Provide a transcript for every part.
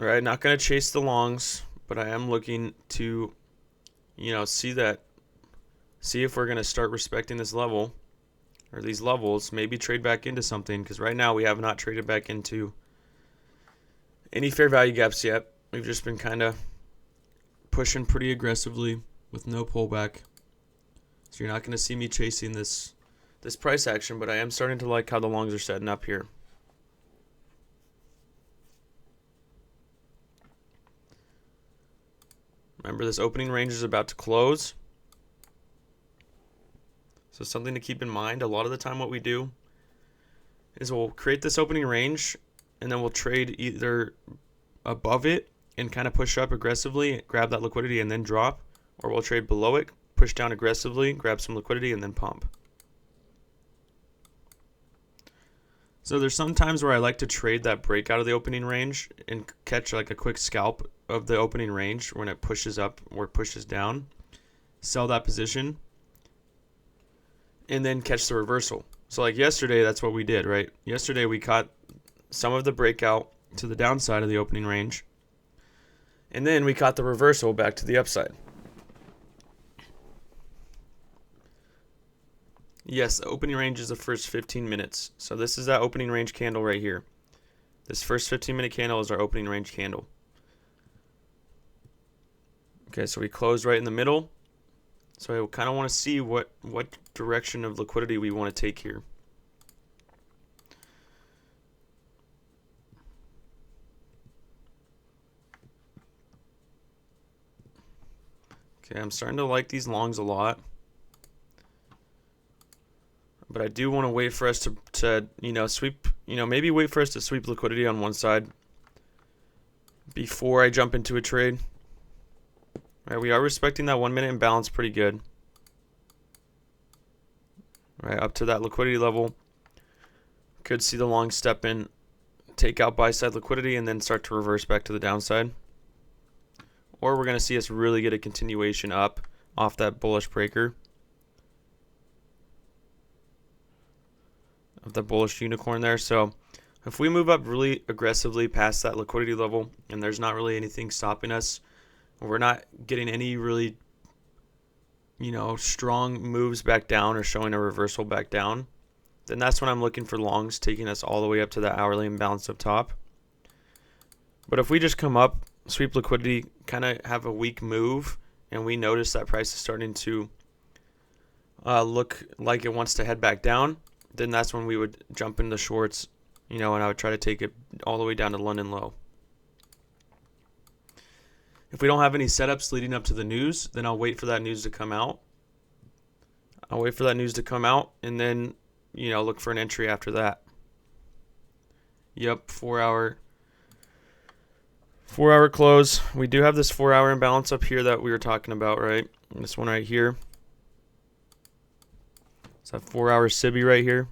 All right, not going to chase the longs, but I am looking to, see if we're going to start respecting this level or these levels, maybe trade back into something, because right now we have not traded back into any fair value gaps yet. We've just been kind of pushing pretty aggressively with no pullback. So you're not going to see me chasing this price action, but I am starting to like how the longs are setting up here. Remember, this opening range is about to close. So something to keep in mind, a lot of the time what we do is we'll create this opening range and then we'll trade either above it and kind of push up aggressively, grab that liquidity and then drop, or we'll trade below it, push down aggressively, grab some liquidity and then pump. So there's some times where I like to trade that breakout of the opening range and catch like a quick scalp of the opening range when it pushes up or pushes down, sell that position, and then catch the reversal. So like yesterday, that's what we did, right? Yesterday we caught some of the breakout to the downside of the opening range, and then we caught the reversal back to the upside. Yes, the opening range is the first 15 minutes. So this is that opening range candle right here. This first 15-minute candle is our opening range candle. Okay, so we closed right in the middle. So I kind of want to see what direction of liquidity we want to take here. Okay, I'm starting to like these longs a lot. But I do want to wait for us to sweep, maybe wait for us to sweep liquidity on one side before I jump into a trade. All right, we are respecting that 1 minute imbalance pretty good. All right, up to that liquidity level. Could see the long step in, take out buy side liquidity, and then start to reverse back to the downside. Or we're going to see us really get a continuation up off that bullish breaker of the bullish unicorn there. So if we move up really aggressively past that liquidity level and there's not really anything stopping us, we're not getting any really strong moves back down or showing a reversal back down, then that's when I'm looking for longs taking us all the way up to the hourly imbalance up top. But if we just come up, sweep liquidity, kind of have a weak move, and we notice that price is starting to look like it wants to head back down, then that's when we would jump into the shorts, and I would try to take it all the way down to London low. If we don't have any setups leading up to the news, then I'll wait for that news to come out. And then, look for an entry after that. Yep, 4-hour close. We do have this 4-hour imbalance up here that we were talking about, right? This one right here. It's that 4-hour SIBI right here.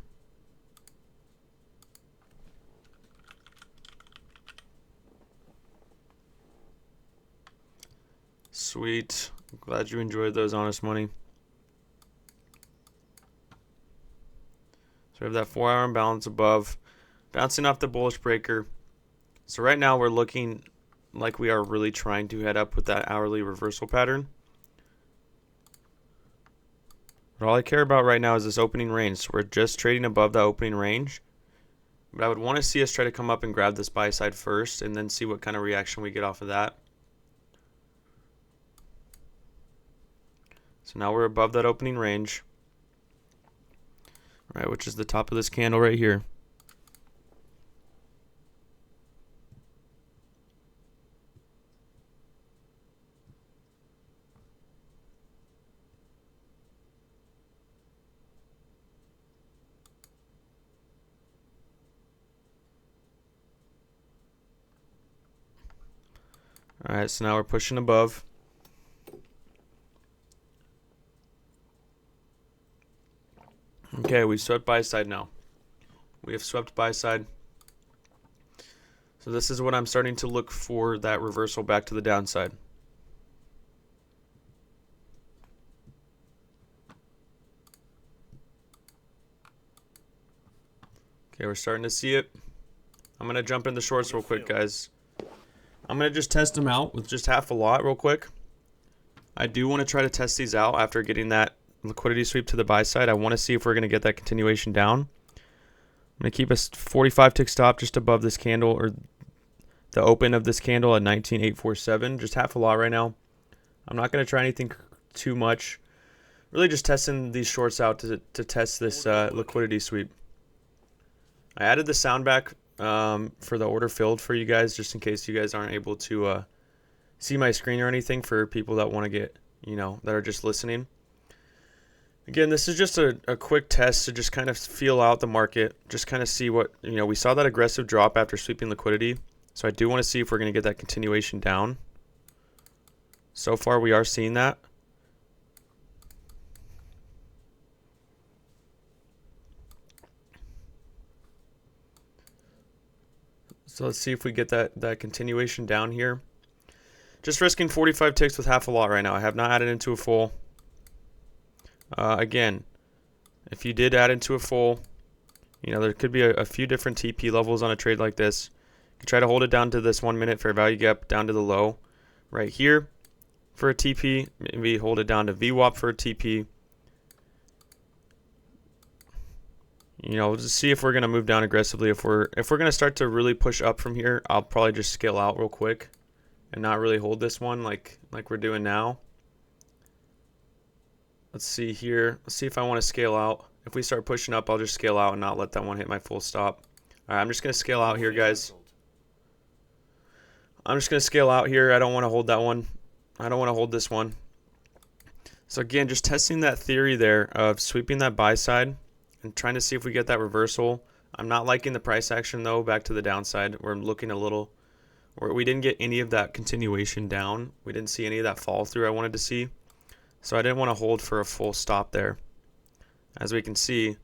Sweet. Glad you enjoyed those honest money. So we have that 4-hour imbalance above, bouncing off the bullish breaker. So right now we're looking like we are really trying to head up with that hourly reversal pattern. But all I care about right now is this opening range. So we're just trading above that opening range. But I would want to see us try to come up and grab this buy side first and then see what kind of reaction we get off of that. So now we're above that opening range, right, which is the top of this candle right here. All right, so now we're pushing above. Okay, we've swept buy side now. We have swept buy side. So this is what I'm starting to look for, that reversal back to the downside. Okay, we're starting to see it. I'm going to jump into shorts real quick, guys. I'm going to just test them out with just half a lot real quick. I do want to try to test these out after getting that liquidity sweep to the buy side. I want to see if we're going to get that continuation down. I'm going to keep a 45 tick stop just above this candle, or the open of this candle at 19,847. Just half a lot right now. I'm not going to try anything too much. Really just testing these shorts out to test this liquidity sweep. I added the sound back for the order filled for you guys, just in case you guys aren't able to see my screen or anything, for people that want to get, that are just listening. Again, this is just a quick test to just kind of feel out the market, just kind of see what, we saw that aggressive drop after sweeping liquidity. So I do want to see if we're going to get that continuation down. So far, we are seeing that. So let's see if we get that continuation down here. Just risking 45 ticks with half a lot right now. I have not added into a full. Again, if you did add into a full, there could be a few different TP levels on a trade like this. You try to hold it down to this 1 minute fair value gap down to the low right here for a TP. Maybe hold it down to VWAP for a TP. Just see if we're going to move down aggressively. If we're going to start to really push up from here, I'll probably just scale out real quick and not really hold this one like we're doing now. Let's see here. Let's see if I want to scale out. If we start pushing up, I'll just scale out and not let that one hit my full stop. All right, I'm just going to scale out here, guys. I'm just going to scale out here. I don't want to hold that one. I don't want to hold this one. So again, just testing that theory there of sweeping that buy side and trying to see if we get that reversal. I'm not liking the price action, though, back to the downside. We're looking a little, where we didn't get any of that continuation down. We didn't see any of that fall through I wanted to see. So I didn't want to hold for a full stop there. As we can see,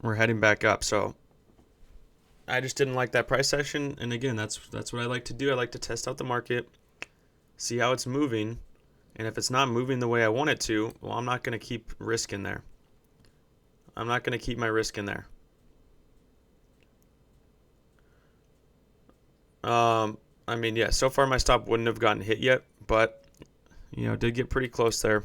we're heading back up. So I just didn't like that price action. And again, that's what I like to do. I like to test out the market, see how it's moving. And if it's not moving the way I want it to, well, I'm not going to keep risk in there. I'm not going to keep my risk in there. I mean, yeah, so far my stop wouldn't have gotten hit yet, but, did get pretty close there.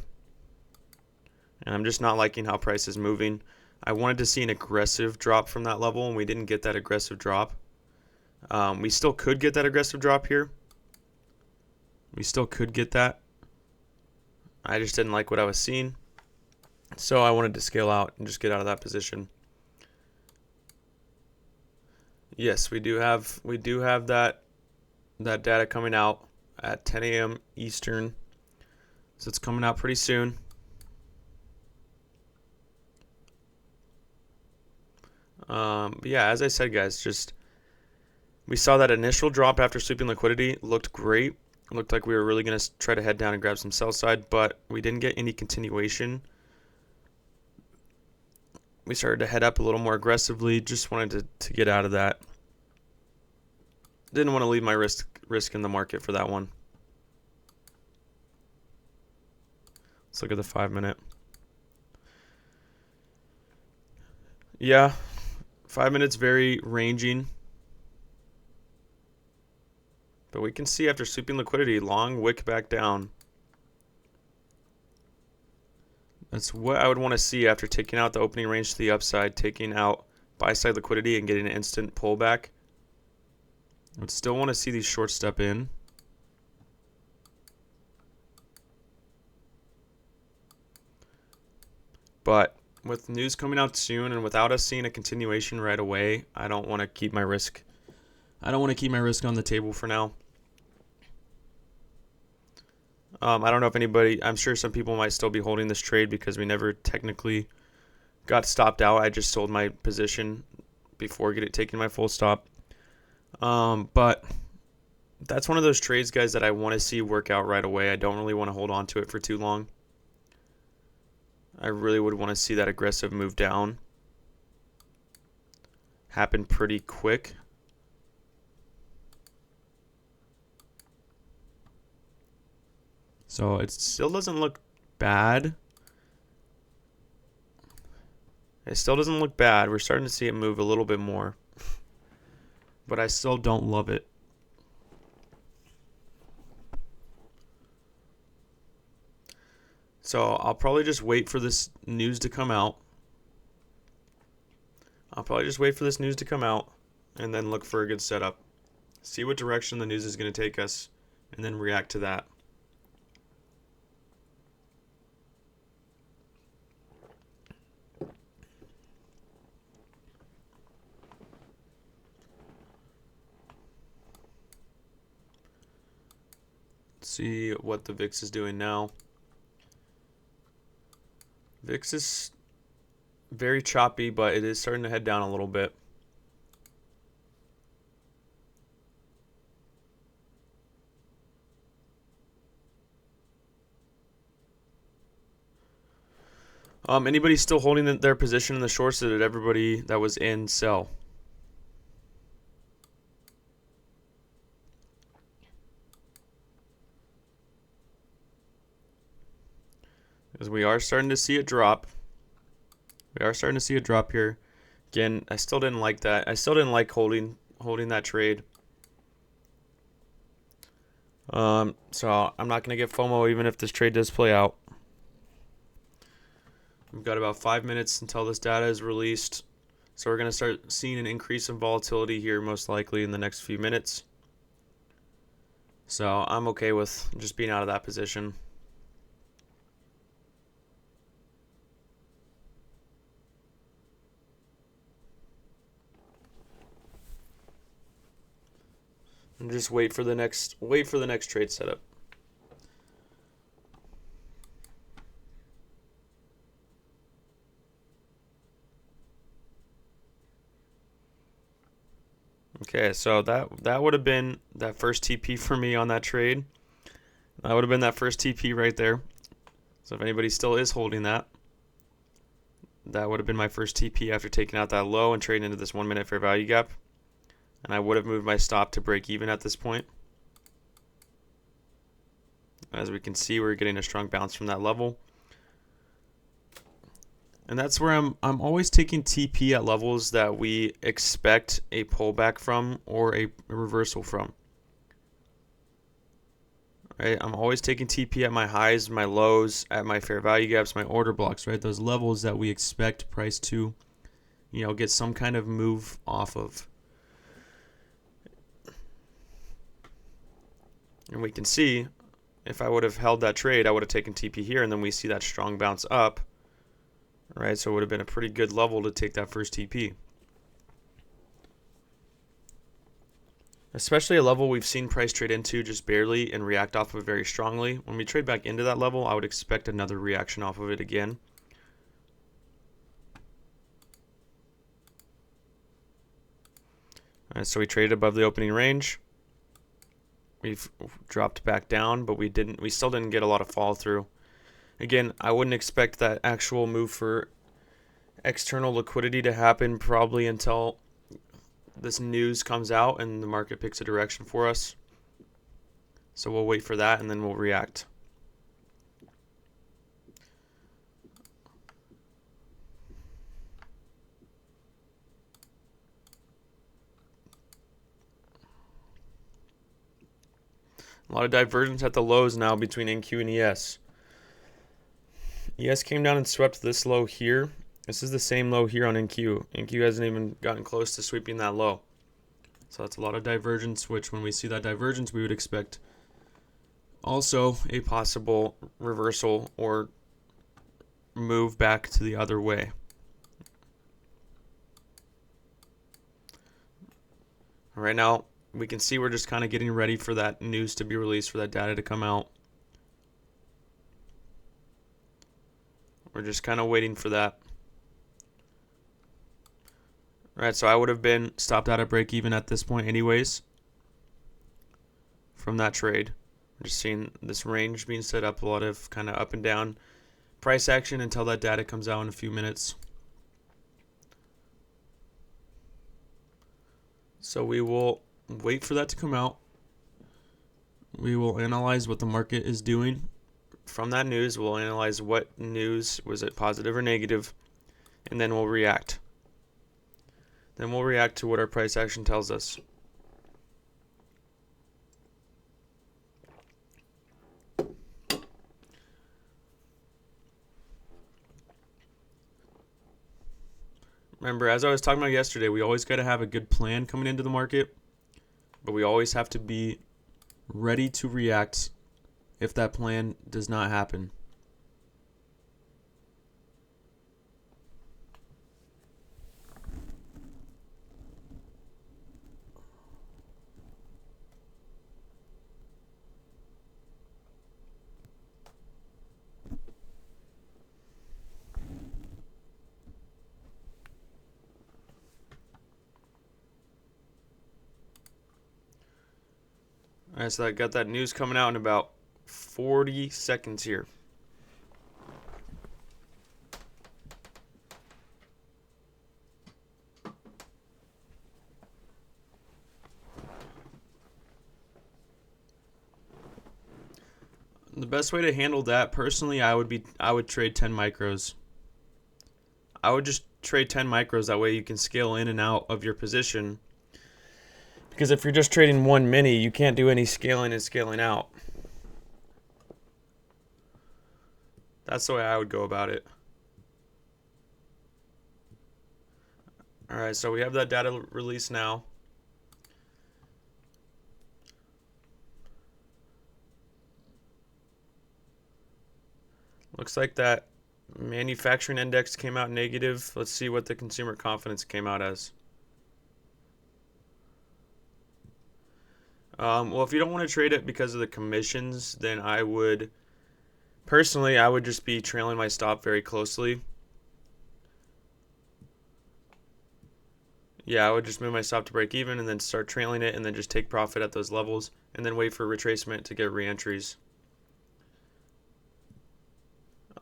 And I'm just not liking how price is moving. I wanted to see an aggressive drop from that level, and we didn't get that aggressive drop. We still could get that aggressive drop here. We still could get that. I just didn't like what I was seeing. So I wanted to scale out and just get out of that position. Yes, we do have that data coming out at 10 a.m. Eastern. So it's coming out pretty soon. But yeah, as I said, guys, we saw that initial drop after sweeping liquidity. Looked great. It looked like we were really going to try to head down and grab some sell side, but we didn't get any continuation. We started to head up a little more aggressively. Just wanted to get out of that. Didn't want to leave my risk in the market for that one. Let's look at the 5 minute. Yeah, 5 minutes very ranging. But we can see after sweeping liquidity, long wick back down. That's what I would want to see after taking out the opening range to the upside, taking out buy side liquidity and getting an instant pullback. I would still want to see these shorts step in. But with news coming out soon and without us seeing a continuation right away, I don't want to keep my risk. I don't want to keep my risk on the table for now. I don't know if anybody, I'm sure some people might still be holding this trade because we never technically got stopped out. I just sold my position before taking my full stop. But that's one of those trades, guys, that I want to see work out right away. I don't really want to hold on to it for too long. I really would want to see that aggressive move down happen pretty quick. So it still doesn't look bad. It still doesn't look bad. We're starting to see it move a little bit more. But I still don't love it. So I'll probably just wait for this news to come out. And then look for a good setup. See what direction the news is going to take us, and then react to that. See what the VIX is doing now. VIX is very choppy, but it is starting to head down a little bit. Anybody still holding their position in the shorts? Did everybody that was in sell? Because we are starting to see it drop. Here. Again, I still didn't like that. I still didn't like holding that trade. So I'm not going to get FOMO even if this trade does play out. We've got about 5 minutes until this data is released. So we're going to start seeing an increase in volatility here most likely in the next few minutes. So I'm okay with just being out of that position. And just wait for the next trade setup. Okay, so that would have been that first TP for me on that trade. That would have been that first TP right there. So if anybody still is holding that, that would have been my first TP after taking out that low and trading into this 1 minute fair value gap. And I would have moved my stop to break even at this point. As we can see, we're getting a strong bounce from that level. And that's where I'm always taking TP at levels that we expect a pullback from or a reversal from. Right? I'm always taking TP at my highs, my lows, at my fair value gaps, my order blocks, right? Those levels that we expect price to, get some kind of move off of. And we can see if I would have held that trade, I would have taken TP here, and then we see that strong bounce up. Right, so it would have been a pretty good level to take that first TP. Especially a level we've seen price trade into just barely and react off of very strongly. When we trade back into that level, I would expect another reaction off of it again. All right, so we traded above the opening range. We've dropped back down, but we still didn't get a lot of follow through. Again, I wouldn't expect that actual move for external liquidity to happen probably until this news comes out and the market picks a direction for us. So we'll wait for that and then we'll react. A lot of divergence at the lows now between NQ and ES. ES came down and swept this low here. This is the same low here on NQ. NQ hasn't even gotten close to sweeping that low. So that's a lot of divergence, which when we see that divergence, we would expect also a possible reversal or move back to the other way. Right now, we can see we're just kind of getting ready for that news to be released, for that data to come out. We're just kind of waiting for that. All right, so I would have been stopped out at break even at this point anyways from that trade. We're just seeing this range being set up, a lot of kind of up and down price action until that data comes out in a few minutes. So we will wait for that to come out. We will analyze what the market is doing from that news. We'll analyze what news, was it positive or negative, and then we'll react. Then we'll react to what our price action tells us. Remember, as I was talking about yesterday, we always got to have a good plan coming into the market, but we always have to be ready to react if that plan does not happen. All right, so I got that news coming out in about 40 seconds here. The best way to handle that, personally, I would trade 10 micros. I would just trade 10 micros. That way you can scale in and out of your position. Because if you're just trading one mini, you can't do any scaling and scaling out. That's the way I would go about it. All right, so we have that data release now. Looks like that manufacturing index came out negative. Let's see what the consumer confidence came out as. Well, if you don't want to trade it because of the commissions, then I would just be trailing my stop very closely. Yeah, I would just move my stop to break even and then start trailing it and then just take profit at those levels and then wait for retracement to get reentries.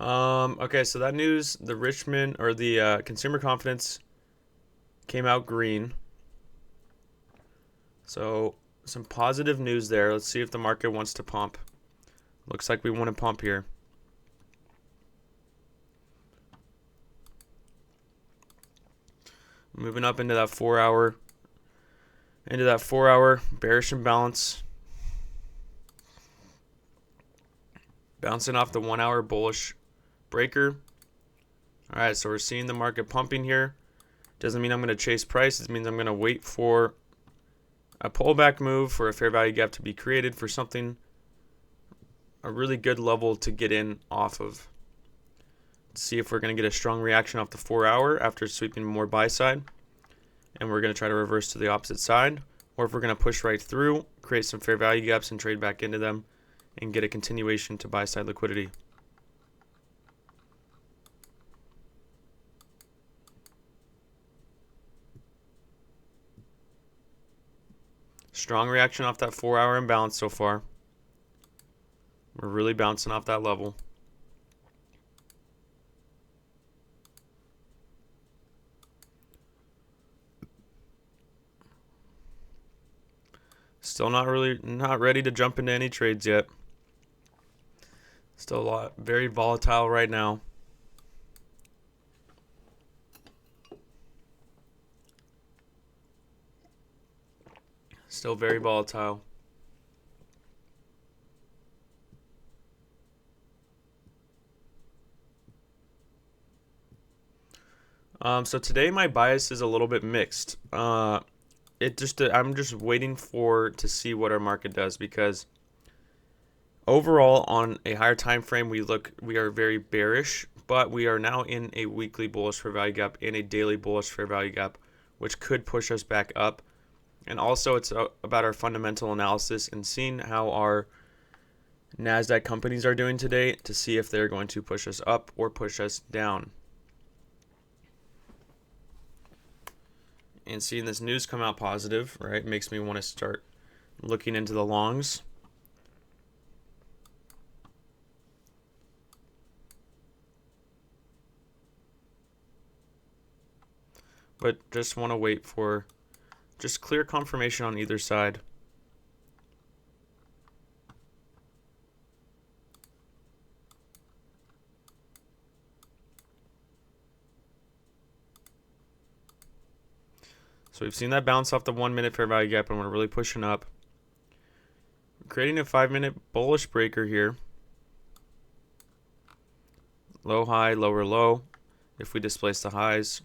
Okay, so that news, the consumer confidence came out green. So some positive news there. Let's see if the market wants to pump. Looks like we want to pump here. Moving up into that 4 hour. Bearish imbalance. Bouncing off the 1 hour bullish breaker. All right, so we're seeing the market pumping here. Doesn't mean I'm going to chase price. It means I'm going to wait for a pullback move for a fair value gap to be created for something, a really good level to get in off of. Let's see if we're going to get a strong reaction off the 4 hour after sweeping more buy side. And we're going to try to reverse to the opposite side. Or if we're going to push right through, create some fair value gaps and trade back into them and get a continuation to buy side liquidity. Strong reaction off that 4 hour imbalance so far. We're really bouncing off that level. Still not ready to jump into any trades yet. Still very volatile right now. Still very volatile. So today my bias is a little bit mixed. I'm just waiting to see what our market does, because overall on a higher time frame we are very bearish, but we are now in a weekly bullish fair value gap and a daily bullish fair value gap, which could push us back up. And also it's about our fundamental analysis and seeing how our NASDAQ companies are doing today to see if they're going to push us up or push us down. And seeing this news come out positive, right, makes me want to start looking into the longs. But just want to wait for just clear confirmation on either side. So we've seen that bounce off the 1 minute fair value gap and we're really pushing up. We're creating a 5-minute bullish breaker here. Low, high, lower, low. If we displace the highs.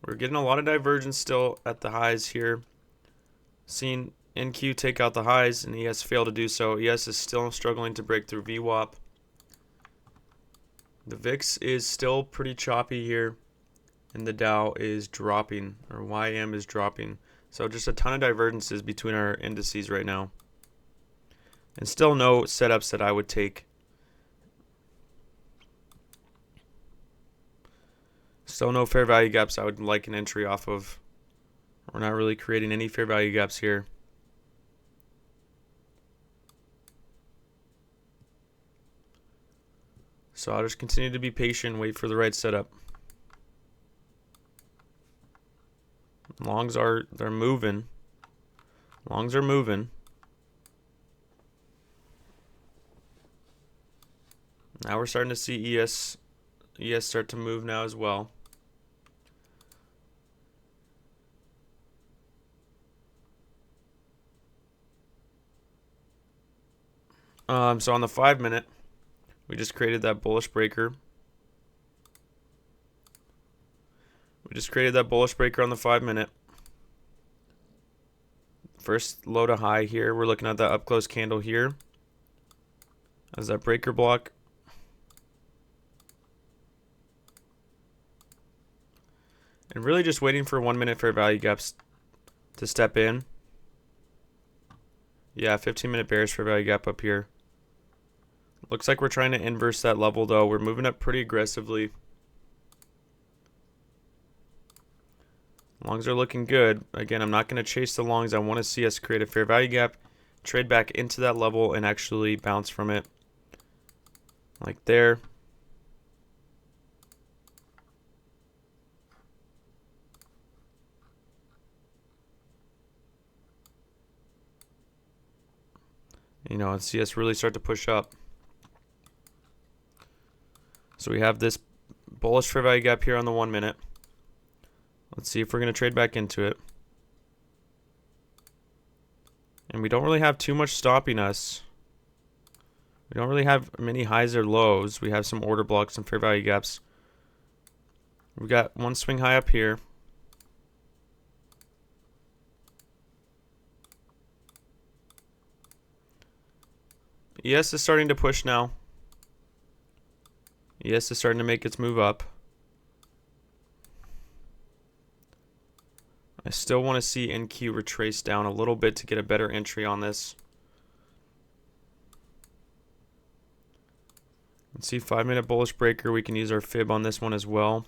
We're getting a lot of divergence still at the highs here. Seeing NQ take out the highs, and ES failed to do so. ES is still struggling to break through VWAP. The VIX is still pretty choppy here, and the Dow is dropping, or YM is dropping. So just a ton of divergences between our indices right now. And still no setups that I would take. Still no fair value gaps I would like an entry off of. We're not really creating any fair value gaps here. So I'll just continue to be patient and wait for the right setup. They're moving. Longs are moving. Now we're starting to see ES start to move now as well. So on the 5 minute, we just created that bullish breaker. We just created that bullish breaker on the 5 minute. First low to high here. We're looking at that up close candle here as that breaker block. And really just waiting for 1 minute fair value gaps to step in. Yeah, 15-minute bearish fair value gap up here. Looks like we're trying to inverse that level though. We're moving up pretty aggressively. Longs are looking good. Again, I'm not going to chase the longs. I want to see us create a fair value gap, trade back into that level, and actually bounce from it. Like there. And see us really start to push up. So we have this bullish fair value gap here on the 1 minute. Let's see if we're going to trade back into it. And we don't really have too much stopping us. We don't really have many highs or lows. We have some order blocks and fair value gaps. We've got one swing high up here. ES is starting to push now. ES is starting to make its move up. I still want to see NQ retrace down a little bit to get a better entry on this. Let's see, 5 minute bullish breaker. We can use our fib on this one as well.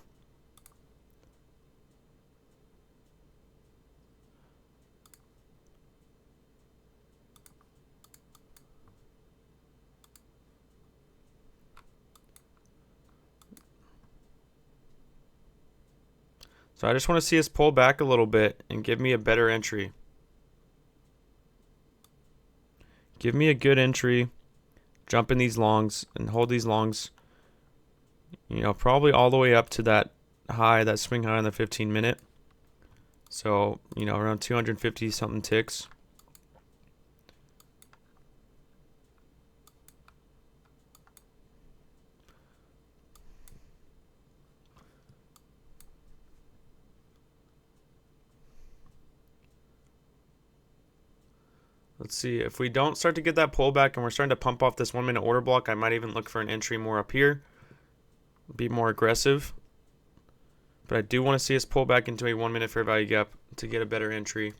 So I just want to see us pull back a little bit and give me a better entry. Give me a good entry. Jump in these longs and hold these longs. Probably all the way up to that high, that swing high on the 15 minute. So, around 250 something ticks. Let's see, if we don't start to get that pullback and we're starting to pump off this 1 minute order block, I might even look for an entry more up here. Be more aggressive. But I do want to see us pull back into a 1 minute fair value gap to get a better entry.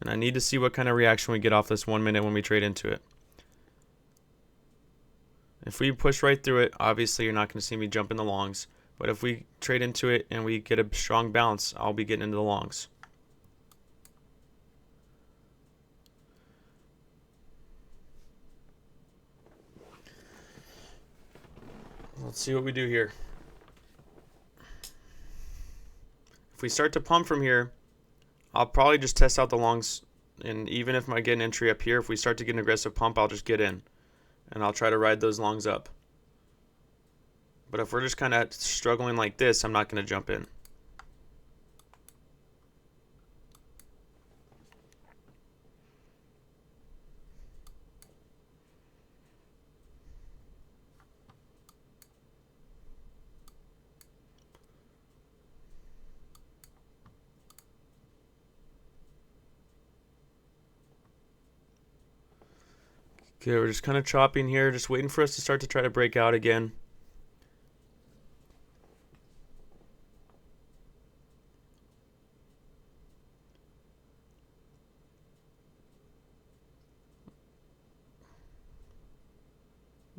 And I need to see what kind of reaction we get off this 1 minute when we trade into it. If we push right through it, obviously you're not going to see me jump in the longs. But if we trade into it and we get a strong bounce, I'll be getting into the longs. Let's see what we do here. If we start to pump from here, I'll probably just test out the longs. And even if I get an entry up here, if we start to get an aggressive pump, I'll just get in. And I'll try to ride those longs up. But if we're just kind of struggling like this, I'm not going to jump in. Okay, we're just kind of chopping here, just waiting for us to start to try to break out again.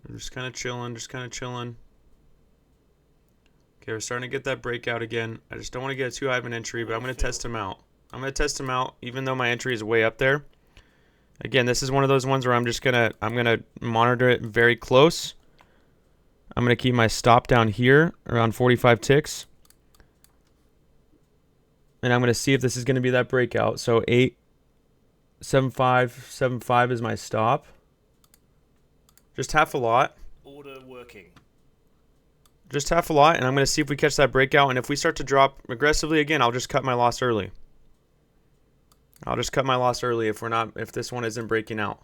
We're just kind of chilling, Okay, we're starting to get that breakout again. I just don't want to get too high of an entry, but I'm going to test him out. Even though my entry is way up there. Again, this is one of those ones where I'm gonna monitor it very close. I'm gonna keep my stop down here around 45 ticks. And I'm gonna see if this is gonna be that breakout. So 875.75 is my stop. Just half a lot. Order working. Just half a lot, and I'm gonna see if we catch that breakout. And if we start to drop aggressively again, I'll just cut my loss early. If this one isn't breaking out.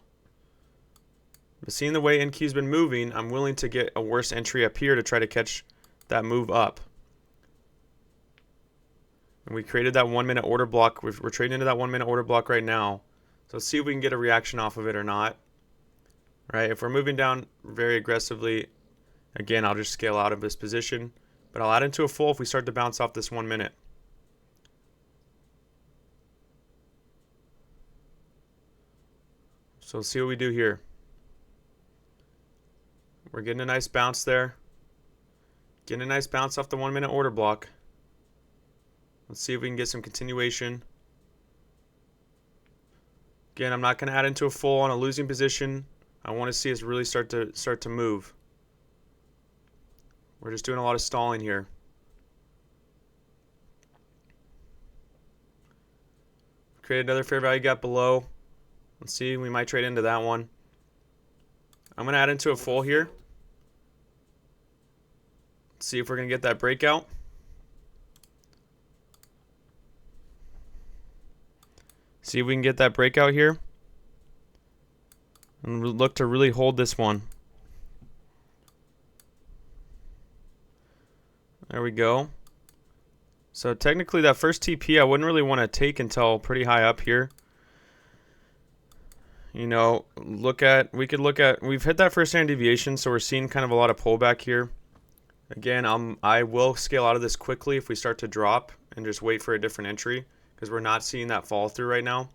But seeing the way NQ's been moving, I'm willing to get a worse entry up here to try to catch that move up. And we created that 1 minute order block. We're trading into that 1 minute order block right now. So let's see if we can get a reaction off of it or not. Right, if we're moving down very aggressively, again, I'll just scale out of this position. But I'll add into a full if we start to bounce off this 1 minute. So let's see what we do here. We're getting a nice bounce there. Getting a nice bounce off the 1 minute order block. Let's see if we can get some continuation. Again, I'm not going to add into a full on a losing position. I want to see us really start to move. We're just doing a lot of stalling here. Create another fair value gap below. Let's see, we might trade into that one. I'm going to add into a full here. See if we're going to get that breakout. See if we can get that breakout here. And look to really hold this one. There we go. So technically that first TP I wouldn't really want to take until pretty high up here. You know, we've hit that first standard deviation, so we're seeing kind of a lot of pullback here. Again, I will scale out of this quickly if we start to drop and just wait for a different entry, because we're not seeing that fall through right now.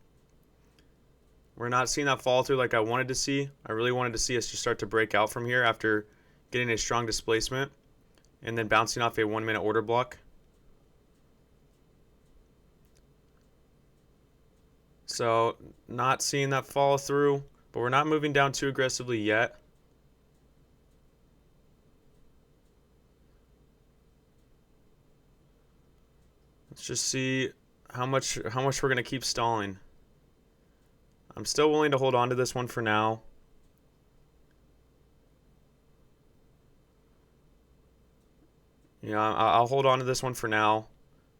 We're not seeing that fall through like I wanted to see. I really wanted to see us just start to break out from here after getting a strong displacement and then bouncing off a 1 minute order block. So not seeing that fall through, but we're not moving down too aggressively yet. Let's just see how much we're going to keep stalling. I'm still willing to hold on to this one for now. Yeah, I'll hold on to this one for now.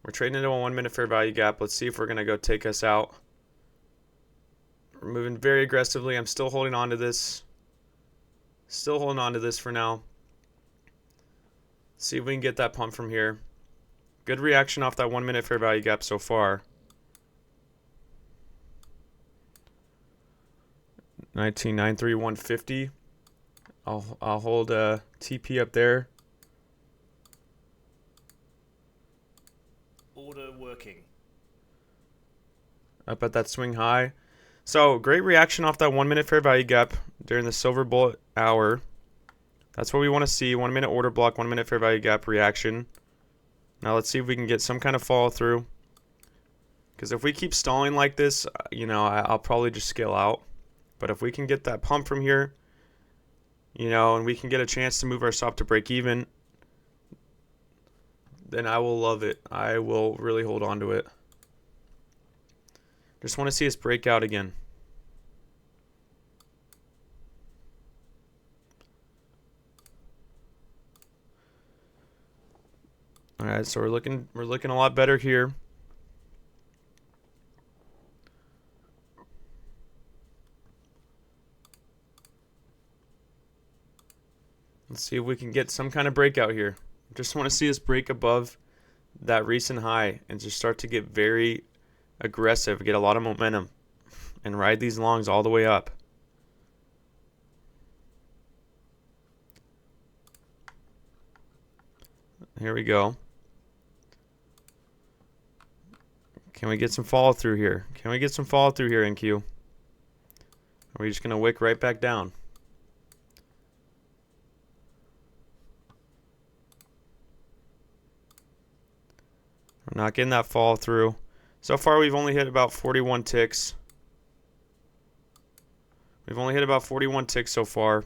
We're trading into a 1 minute fair value gap. Let's see if we're going to go take us out. We're moving very aggressively. I'm still holding on to this. Still holding on to this for now. See if we can get that pump from here. Good reaction off that 1 minute fair value gap so far. 19.93.150. I'll hold a TP up there. Order working. Up at that swing high. So great reaction off that 1 minute fair value gap during the silver bullet hour. That's what we want to see. 1 minute order block, 1 minute fair value gap reaction. Now let's see if we can get some kind of follow through. Because if we keep stalling like this, you know, I'll probably just scale out. But if we can get that pump from here, you know, and we can get a chance to move our stop to break even, then I will love it. I will really hold on to it. Just want to see us break out again. All right, so we're looking a lot better here. Let's see if we can get some kind of breakout here. Just want to see us break above that recent high and just start to get very aggressive, get a lot of momentum, and ride these longs all the way up. Here we go. Can we get some follow through here? Can we get some follow through here, NQ? Or are we just going to wick right back down? We're not getting that follow through. So far, we've only hit about 41 ticks. We've only hit about 41 ticks so far.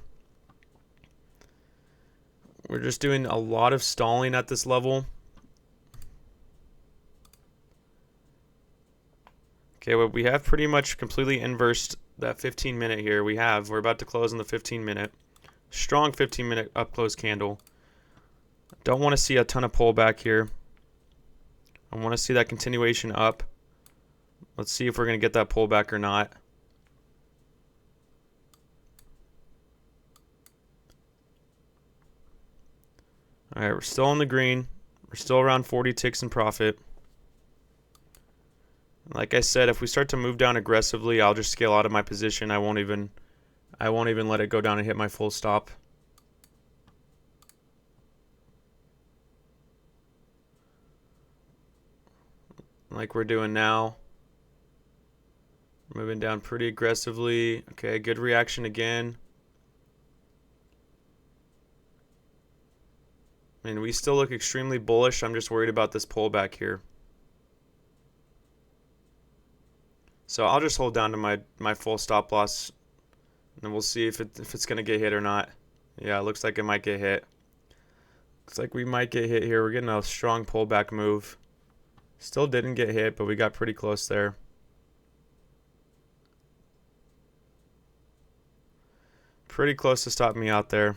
We're just doing a lot of stalling at this level. Okay, well, we have pretty much completely inversed that 15-minute here. We're about to close on the 15-minute. Strong 15-minute up close candle. Don't want to see a ton of pullback here. I want to see that continuation up. Let's see if we're going to get that pullback or not. All right, we're still in the green. We're still around 40 ticks in profit. Like I said, if we start to move down aggressively, I'll just scale out of my position. I won't even let it go down and hit my full stop. Like we're doing now. Moving down pretty aggressively. Okay, good reaction again. And we still look extremely bullish. I'm just worried about this pullback here. So I'll just hold down to my full stop loss, and we'll see if it's going to get hit or not. Yeah, it looks like it might get hit. Looks like we might get hit here. We're getting a strong pullback move. Still didn't get hit, but we got pretty close there. Pretty close to stopping me out there.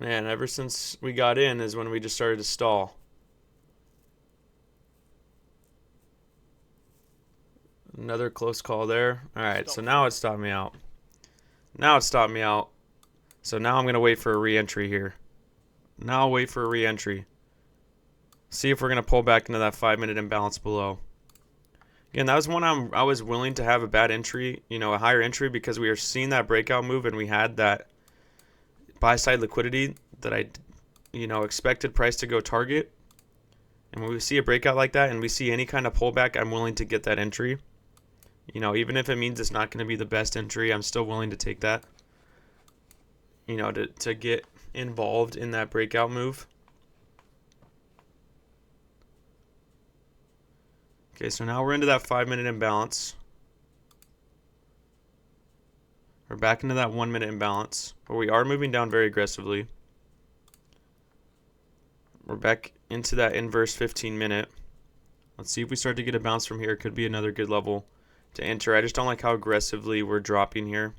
Man, ever since we got in is when we just started to stall. Another close call there. Alright, so now it stopped me out. Now it stopped me out. So now I'm going to wait for a re-entry here. Now I'll wait for a re-entry. See if we're going to pull back into that 5-minute imbalance below. Again, that was one I was willing to have a bad entry, a higher entry, because we were seeing that breakout move and we had that buy side liquidity that I expected price to go target. And when we see a breakout like that and we see any kind of pullback, I'm willing to get that entry. Even if it means it's not going to be the best entry, I'm still willing to take that. To get involved in that breakout move. Okay, so now we're into that 5-minute imbalance. We're back into that 1-minute imbalance, but we are moving down very aggressively. We're back into that inverse 15-minute. Let's see if we start to get a bounce from here. It could be another good level to enter. I just don't like how aggressively we're dropping here.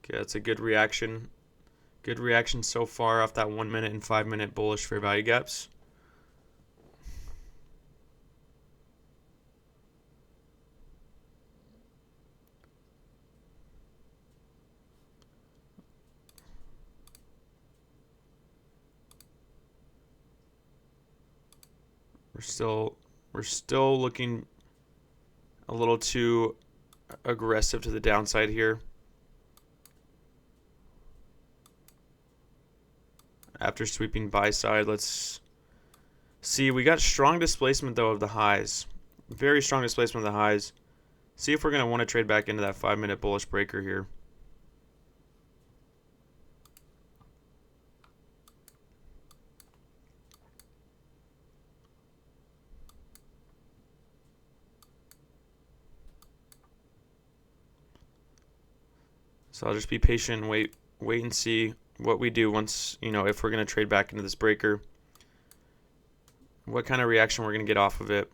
Okay, that's a good reaction. Good reaction so far off that 1-minute and 5-minute bullish fair value gaps. We're still looking a little too aggressive to the downside here. After sweeping buy side, let's see. We got strong displacement though of the highs. Very strong displacement of the highs. See if we're going to want to trade back into that 5-minute bullish breaker here. So I'll just be patient and wait and see what we do once, if we're going to trade back into this breaker. What kind of reaction we're going to get off of it.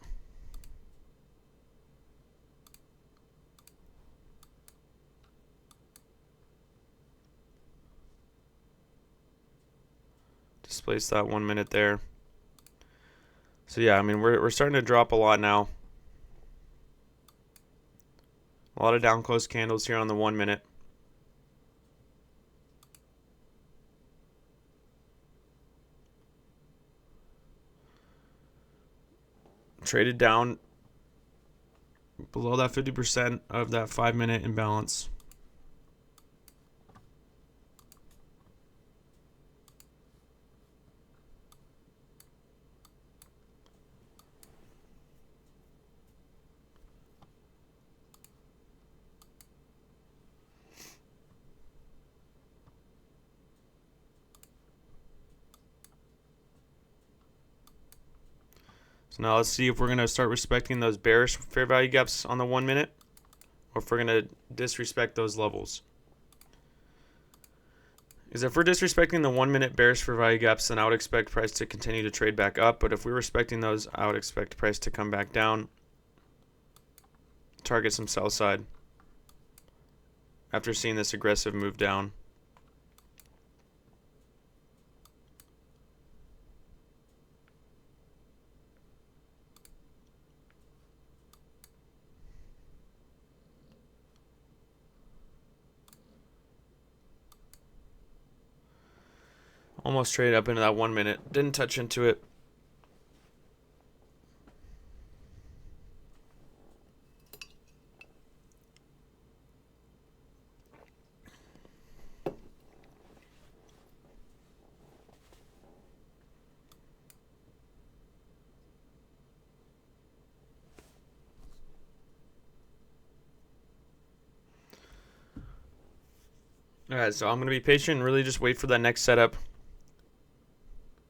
Displace that 1 minute there. So yeah, I mean, we're starting to drop a lot now. A lot of down close candles here on the 1 minute. traded down below that 50% of that 5-minute imbalance. So now let's see if we're going to start respecting those bearish fair value gaps on the 1 minute, or if we're going to disrespect those levels. Because if we're disrespecting the 1 minute bearish fair value gaps, then I would expect price to continue to trade back up. But if we're respecting those, I would expect price to come back down, target some sell side after seeing this aggressive move down. Almost traded up into that 1 minute. Didn't touch into it. Alright, so I'm going to be patient and really just wait for that next setup.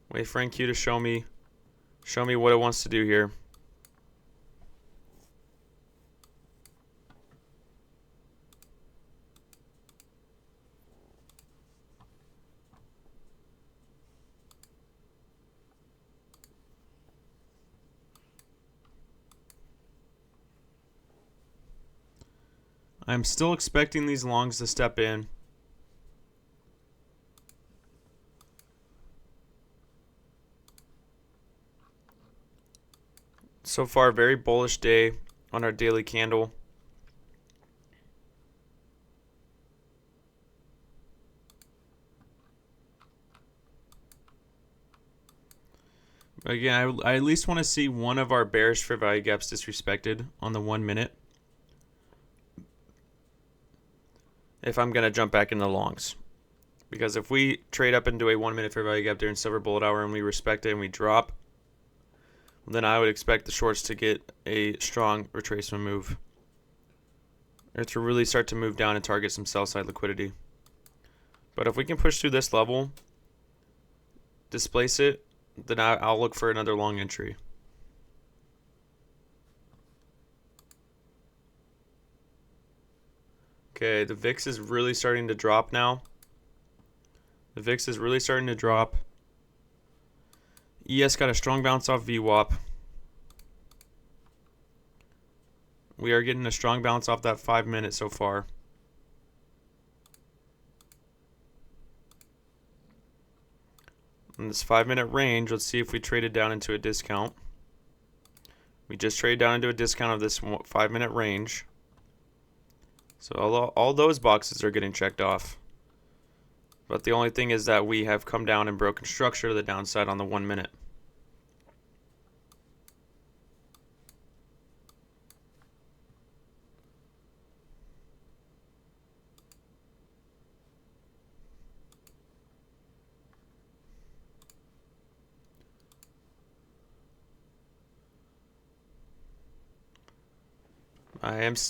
Wait for NQ to show me what it wants to do here. I'm still expecting these longs to step in. So far, very bullish day on our daily candle. But again, I at least want to see one of our bearish fair value gaps disrespected on the 1 minute if I'm going to jump back into the longs. Because if we trade up into a 1 minute fair value gap during silver bullet hour and we respect it and we drop, then I would expect the shorts to get a strong retracement move, or to really start to move down and target some sell side liquidity. But if we can push through this level, displace it, then I'll look for another long entry. Okay, the VIX is really starting to drop now. The VIX is really starting to drop. ES got a strong bounce off VWAP. We are getting a strong bounce off that 5 minute so far. In this 5 minute range, let's see if we traded down into a discount. We just traded down into a discount of this 5 minute range. So all those boxes are getting checked off. But the only thing is that we have come down and broken structure to the downside on the 1 minute.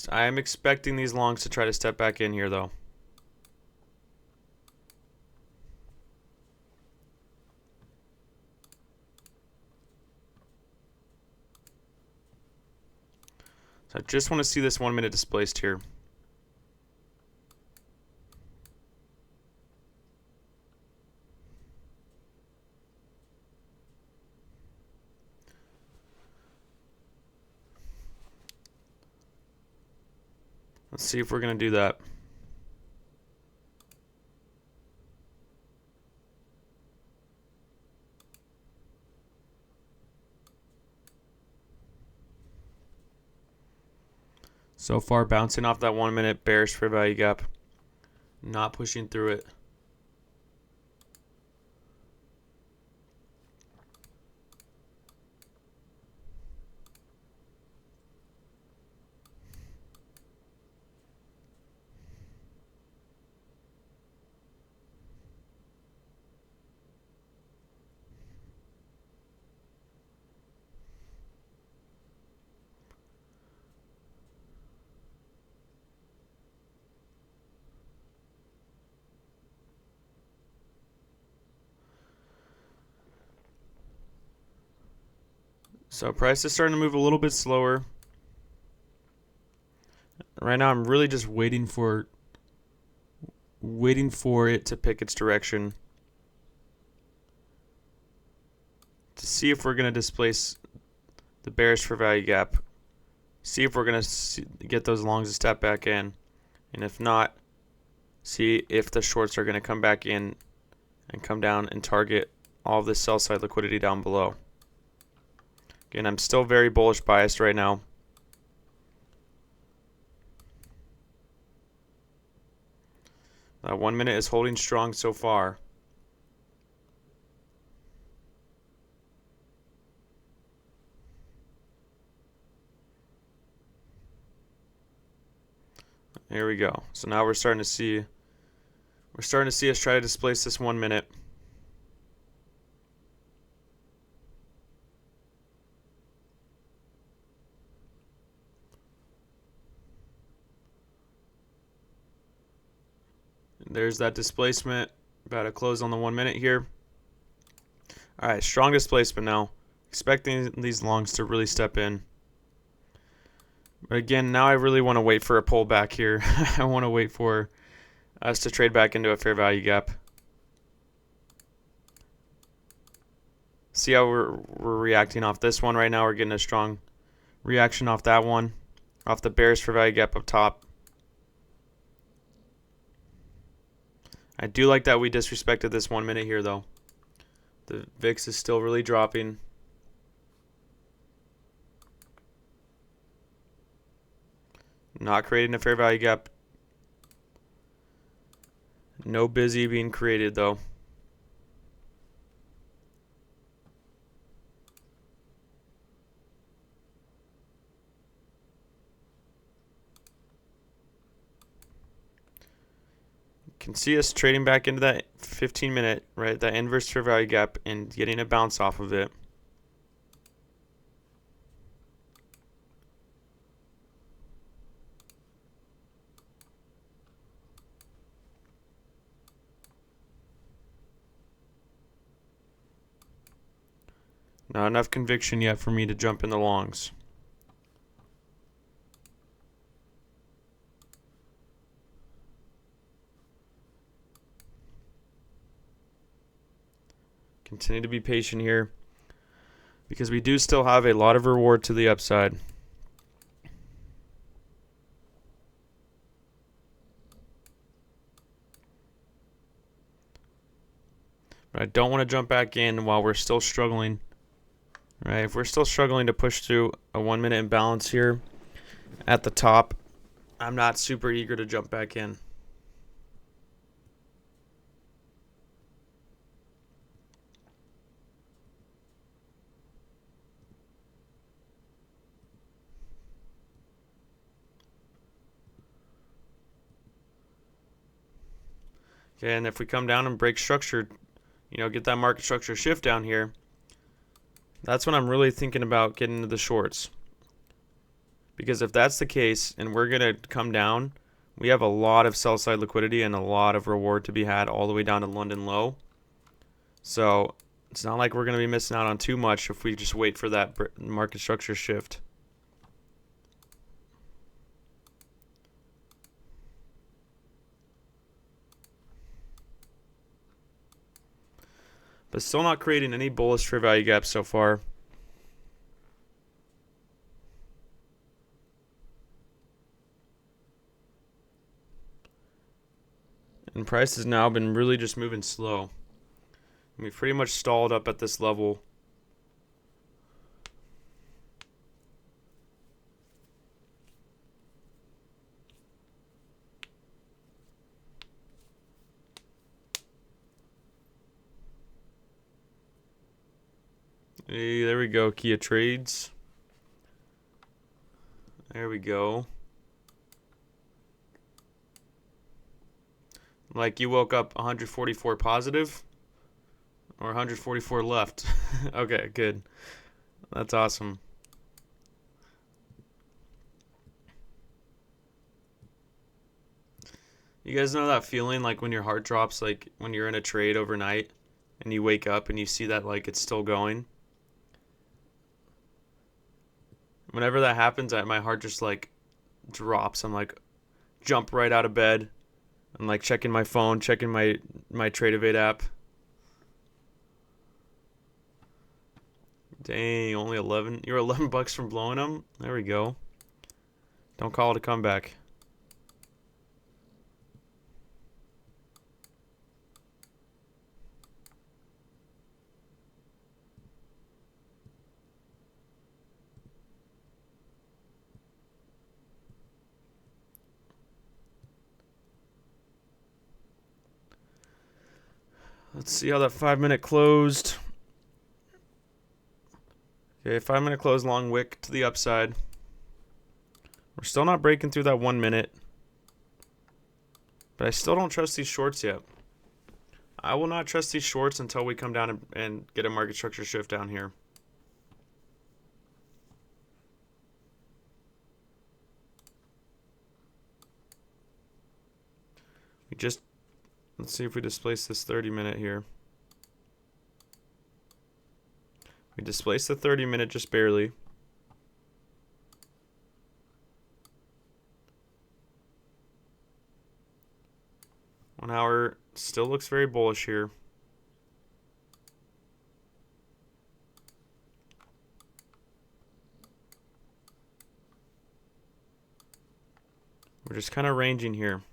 I am expecting these longs to try to step back in here though. So I just want to see this 1 minute displaced here. Let's see if we're going to do that. So far, bouncing off that 1 minute bearish fair value gap. Not pushing through it. So price is starting to move a little bit slower. Right now I'm really just waiting for it to pick its direction to see if we're going to displace the bearish for value gap. See if we're going to get those longs to step back in. And if not, see if the shorts are going to come back in and come down and target all of this sell side liquidity down below. Again, I'm still very bullish biased right now. That 1 minute is holding strong so far. There we go. So now we're starting to see us try to displace this 1 minute. There's that displacement. About to close on the 1 minute here. All right, strong displacement now. Expecting these longs to really step in. But again, now I really want to wait for a pullback here. I want to wait for us to trade back into a fair value gap. See how we're reacting off this one right now. We're getting a strong reaction off that one, off the bearish fair value gap up top. I do like that we disrespected this 1 minute here, though. The VIX is still really dropping. Not creating a fair value gap. No busy being created, though. Can see us trading back into that 15 minute, right? That inverse fair value gap and getting a bounce off of it. Not enough conviction yet for me to jump in the longs. Continue to be patient here because we do still have a lot of reward to the upside. But I don't want to jump back in while we're still struggling. Right? If we're still struggling to push through a 1 minute imbalance here at the top, I'm not super eager to jump back in. Okay, and if we come down and break structure, get that market structure shift down here, that's when I'm really thinking about getting into the shorts. Because if that's the case and we're going to come down, we have a lot of sell side liquidity and a lot of reward to be had all the way down to London low. So it's not like we're going to be missing out on too much if we just wait for that market structure shift. But still not creating any bullish fair value gaps so far. And price has now been really just moving slow. We've pretty much stalled up at this level. Hey, there we go, Kia Trades. There we go. Like you woke up 144 positive or 144 left. Okay, good. That's awesome. You guys know that feeling like when your heart drops, like when you're in a trade overnight and you wake up and you see that like it's still going? Whenever that happens, my heart just like drops. I'm like jump right out of bed. I'm like checking my phone, checking my Tradevate app. Dang, only 11. You're 11 bucks from blowing them. There we go. Don't call it a comeback. Let's see how that 5-minute closed. Okay, 5-minute close, long wick to the upside. We're still not breaking through that 1 minute. But I still don't trust these shorts yet. I will not trust these shorts until we come down and get a market structure shift down here. Let's see if we displace this 30-minute here. We displaced the 30-minute just barely. 1 hour still looks very bullish here. We're just kind of ranging here.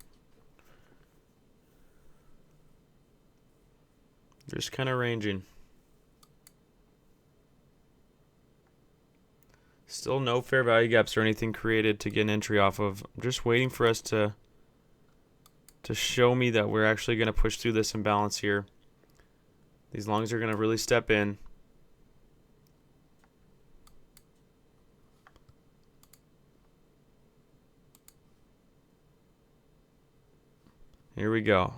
Just kind of ranging. Still no fair value gaps or anything created to get an entry off of. I'm just waiting for us to show me that we're actually going to push through this imbalance here. These longs are going to really step in. Here we go.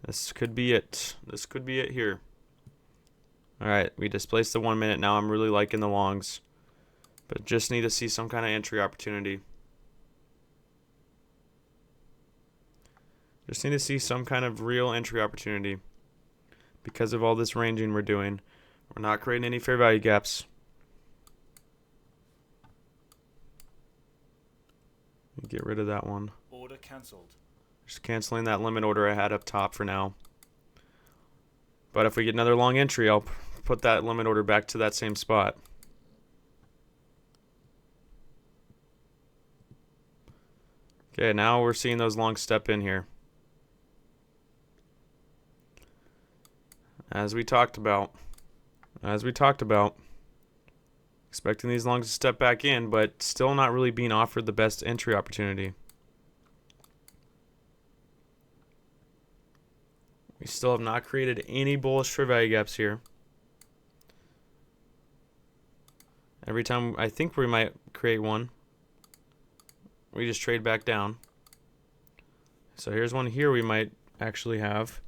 This could be it. This could be it here. All right, we displaced the 1 minute. Now I'm really liking the longs, but just need to see some kind of entry opportunity. Just need to see some kind of real entry opportunity because of all this ranging we're doing. We're not creating any fair value gaps. Get rid of that one. Order cancelled. Just canceling that limit order I had up top for now. But if we get another long entry, I'll put that limit order back to that same spot. Okay, now we're seeing those longs step in here. As we talked about. Expecting these longs to step back in, but still not really being offered the best entry opportunity. We still have not created any bullish fair value gaps here. Every time I think we might create one, we just trade back down. So here's one here we might actually have.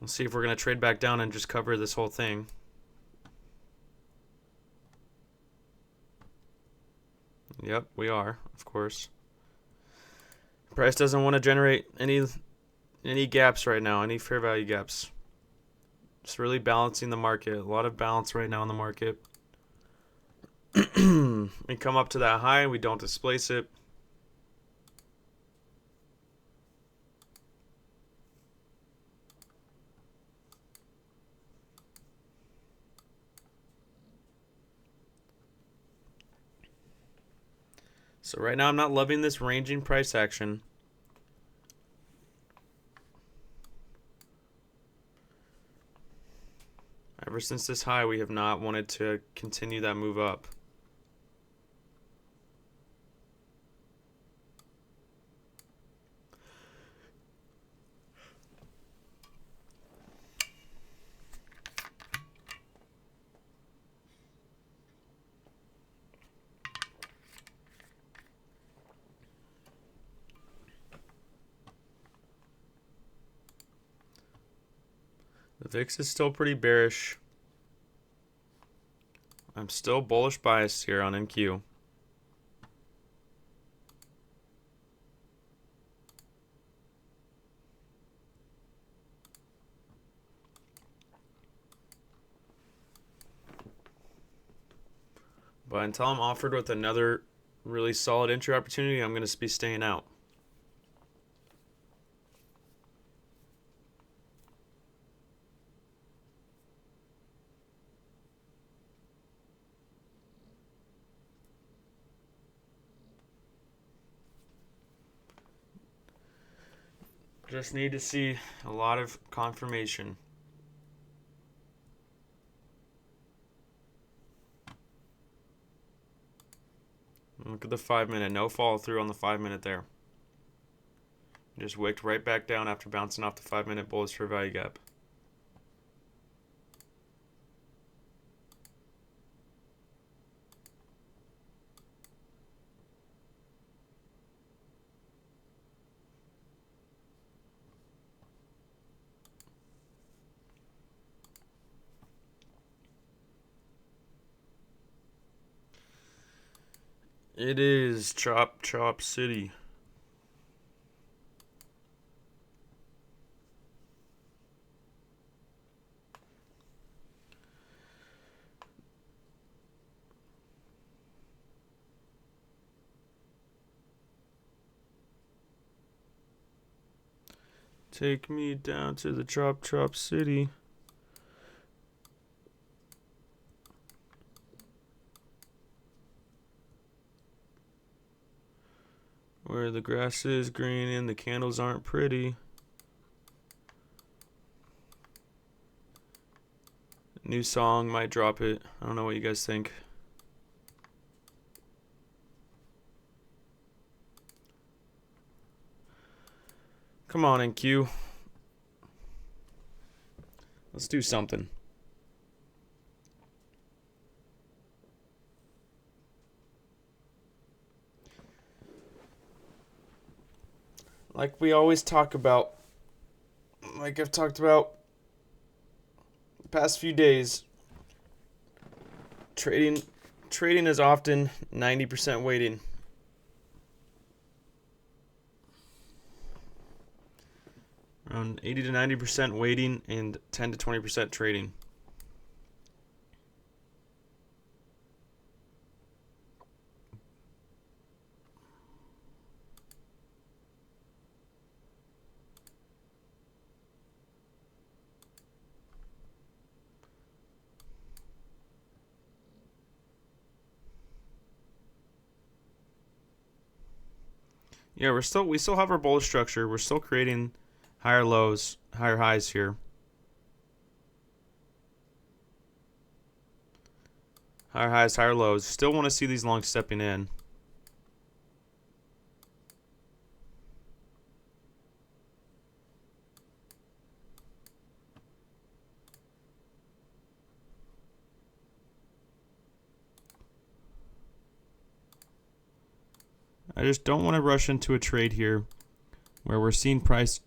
Let's see if we're going to trade back down and just cover this whole thing. Yep, we are, of course. Price doesn't want to generate any gaps right now, any fair value gaps. Just really balancing the market. A lot of balance right now in the market. We come up to that high, we don't displace it. So right now I'm not loving this ranging price action. Ever since this high, we have not wanted to continue that move up. The VIX is still pretty bearish. I'm still bullish biased here on NQ. But until I'm offered with another really solid entry opportunity, I'm going to be staying out. Just need to see a lot of confirmation. Look at the 5 minute. No follow through on the 5 minute there. Just wicked right back down after bouncing off the 5 minute bullish fair value gap. It is Chop Chop City. Take me down to the Chop Chop City. Where the grass is green and the candles aren't pretty. New song, might drop it. I don't know what you guys think. Come on, NQ. Let's do something. Like we always talk about, like I've talked about the past few days, trading is often 90% waiting. Around 80 to 90% waiting and 10 to 20% trading. Yeah, we still have our bullish structure. We're still creating higher lows, higher highs here. Higher highs, higher lows. Still want to see these longs stepping in. I just don't want to rush into a trade here where we're seeing price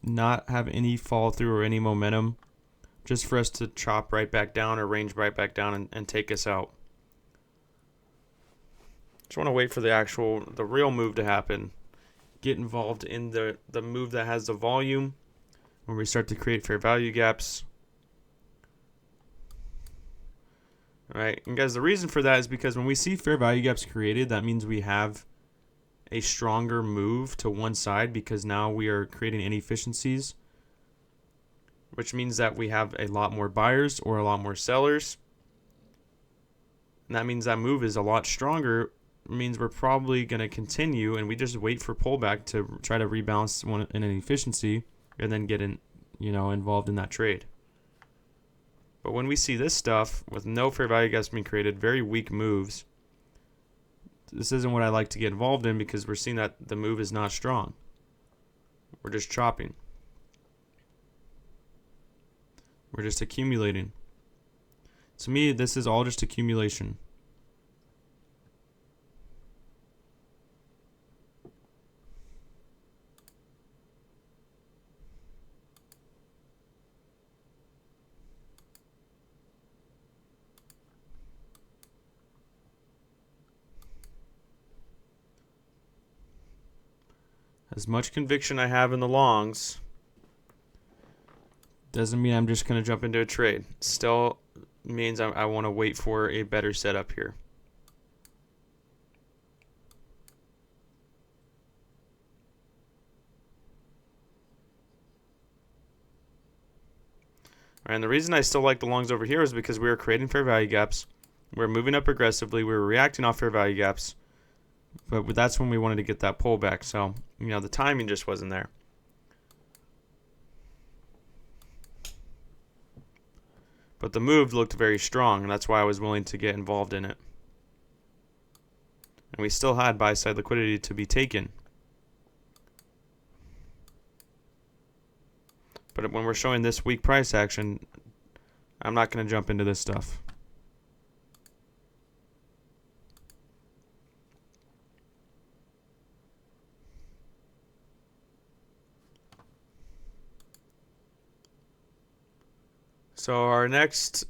not have any fall through or any momentum just for us to chop right back down or range right back down and take us out. Just want to wait for the real move to happen. Get involved in the move that has the volume when we start to create fair value gaps. All right, and guys, the reason for that is because when we see fair value gaps created, that means we have a stronger move to one side because now we are creating inefficiencies, which means that we have a lot more buyers or a lot more sellers. And that means that move is a lot stronger. It means we're probably going to continue and we just wait for pullback to try to rebalance an inefficiency and then get involved in that trade. But when we see this stuff with no fair value gaps being created, very weak moves, this isn't what I like to get involved in because we're seeing that the move is not strong. We're just chopping. We're just accumulating. To me, this is all just accumulation. As much conviction I have in the longs doesn't mean I'm just going to jump into a trade. Still means I want to wait for a better setup here. And the reason I still like the longs over here is because we were creating fair value gaps. We were moving up aggressively. We were reacting off fair value gaps. But that's when we wanted to get that pullback. So, the timing just wasn't there. But the move looked very strong, and that's why I was willing to get involved in it. And we still had buy-side liquidity to be taken. But when we're showing this weak price action, I'm not going to jump into this stuff. So our next,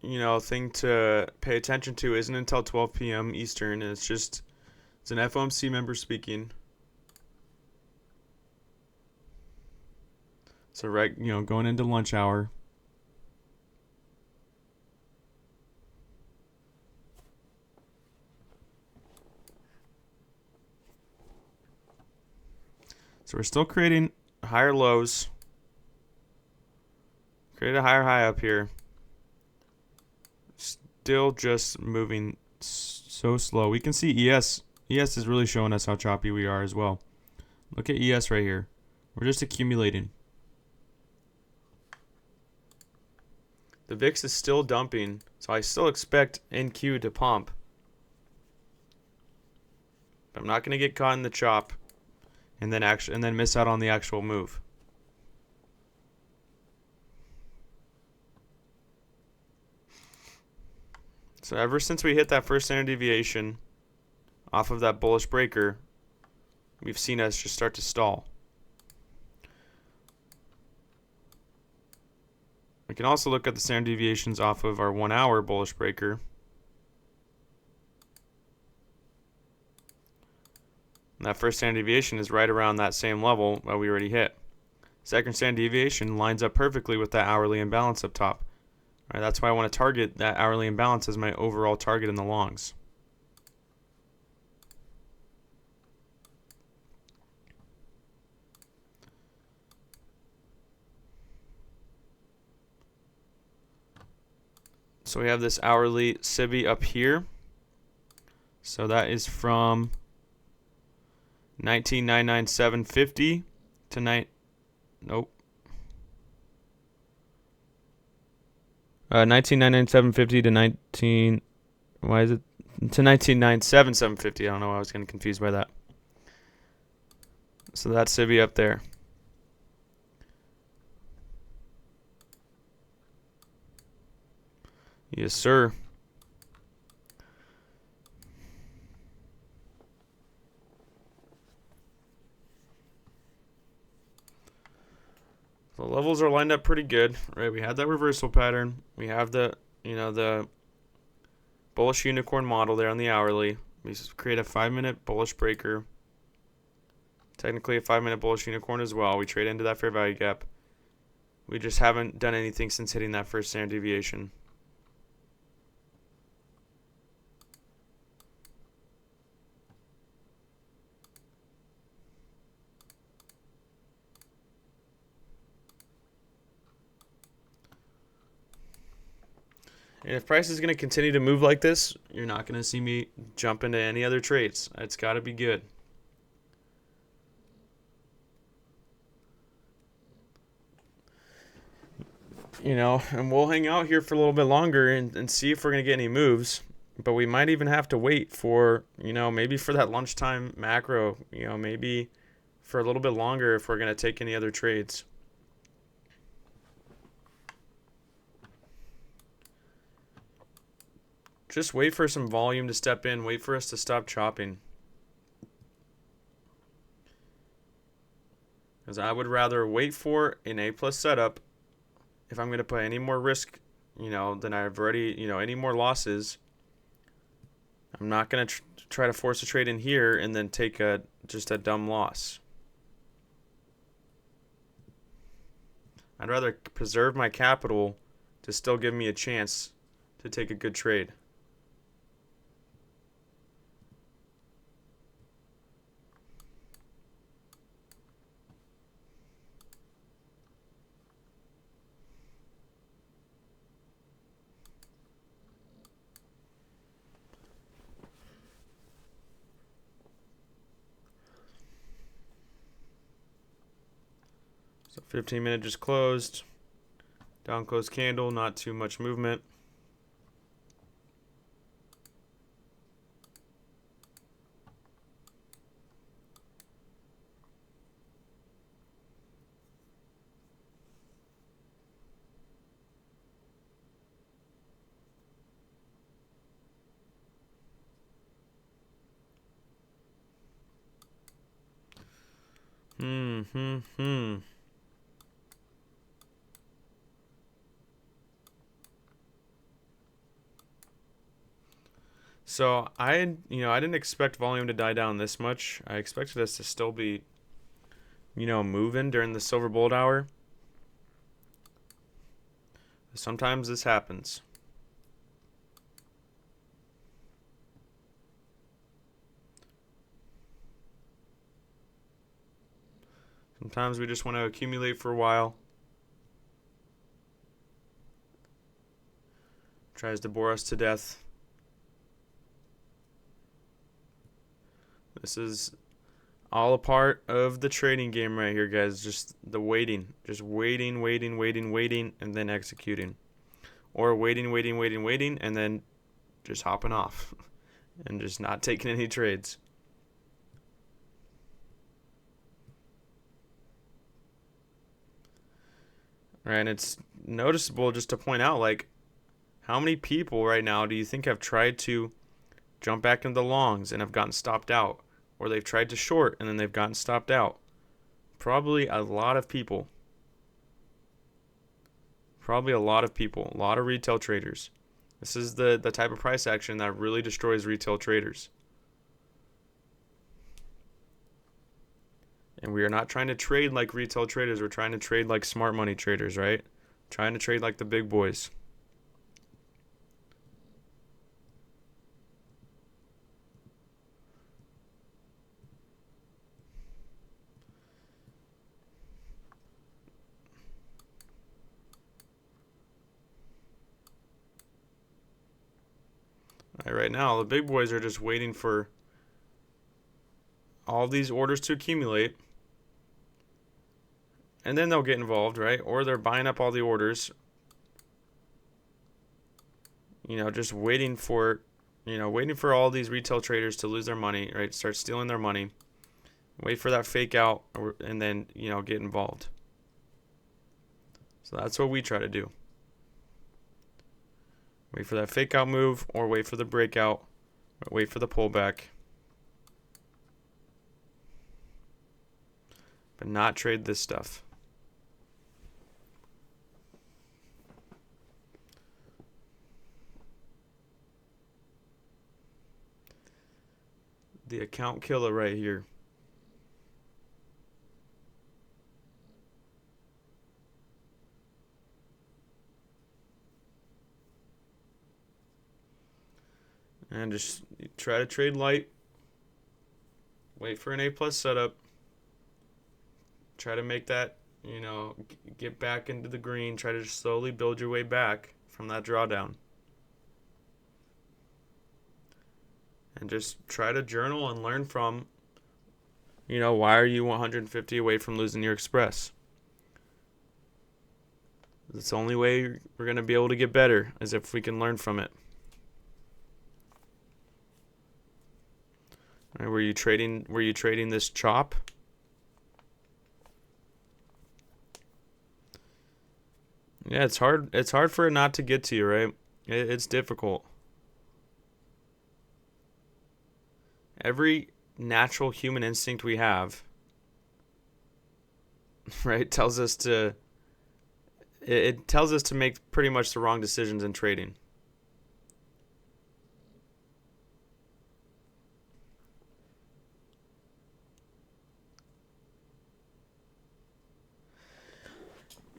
thing to pay attention to isn't until 12 p.m. Eastern. And it's an FOMC member speaking. So going into lunch hour. So we're still creating higher lows. Create a higher high up here. Still just moving so slow. We can see ES. ES is really showing us how choppy we are as well. Look at ES right here. We're just accumulating. The VIX is still dumping, so I still expect NQ to pump. But I'm not going to get caught in the chop and then miss out on the actual move. So ever since we hit that first standard deviation off of that bullish breaker, we've seen us just start to stall. We can also look at the standard deviations off of our 1 hour bullish breaker. And that first standard deviation is right around that same level that we already hit. Second standard deviation lines up perfectly with that hourly imbalance up top. All right, that's why I want to target that hourly imbalance as my overall target in the longs. So we have this hourly SIBI up here. So that is from 19,997.50 to nope. 19,997.50 to 19. Why is it to 19,977.50? I don't know. I was getting confused by that. So that's SIBI up there. Yes, sir. The levels are lined up pretty good, right? We had that reversal pattern. We have the bullish unicorn model there on the hourly. We create a 5-minute bullish breaker. Technically a 5-minute bullish unicorn as well. We trade into that fair value gap. We just haven't done anything since hitting that first standard deviation. And if price is going to continue to move like this, you're not going to see me jump into any other trades. It's got to be good. And we'll hang out here for a little bit longer and see if we're going to get any moves. But we might even have to wait for, maybe for that lunchtime macro, maybe for a little bit longer if we're going to take any other trades. Just wait for some volume to step in. Wait for us to stop chopping. Because I would rather wait for an A+ setup if I'm going to put any more risk, than I've already, any more losses. I'm not going to try to force a trade in here and then take just a dumb loss. I'd rather preserve my capital to still give me a chance to take a good trade. So 15-minute just closed. Down close candle, not too much movement. So I didn't expect volume to die down this much. I expected us to still be, moving during the silver bullet hour. Sometimes this happens. Sometimes we just want to accumulate for a while. Tries to bore us to death. This is all a part of the trading game right here, guys. Just the waiting. Just waiting, and then executing. Or waiting, and then just hopping off. And just not taking any trades. Right, and it's noticeable just to point out, like, how many people right now do you think have tried to jump back into the longs and have gotten stopped out? Or they've tried to short and then they've gotten stopped out? Probably a lot of people. Probably a lot of people. A lot of retail traders. This is the type of price action that really destroys retail traders. And we are not trying to trade like retail traders. We're trying to trade like smart money traders, right? Trying to trade like the big boys. All right, right now, the big boys are just waiting for all these orders to accumulate. And then they'll get involved, right? Or they're buying up all the orders. Just waiting for all these retail traders to lose their money, right? Start stealing their money. Wait for that fake out, and then, get involved. So that's what we try to do. Wait for that fake out move, or wait for the breakout, or wait for the pullback. But not trade this stuff. The account killer right here. And just try to trade light. Wait for an A+ setup. Try to make that, get back into the green. Try to just slowly build your way back from that drawdown. And just try to journal and learn from, why are you 150 away from losing your express? It's the only way we're going to be able to get better is if we can learn from it. All right, were you trading this chop? Yeah, it's hard. It's hard for it not to get to you, right? It's difficult. Every natural human instinct we have, right, tells us to make pretty much the wrong decisions in trading.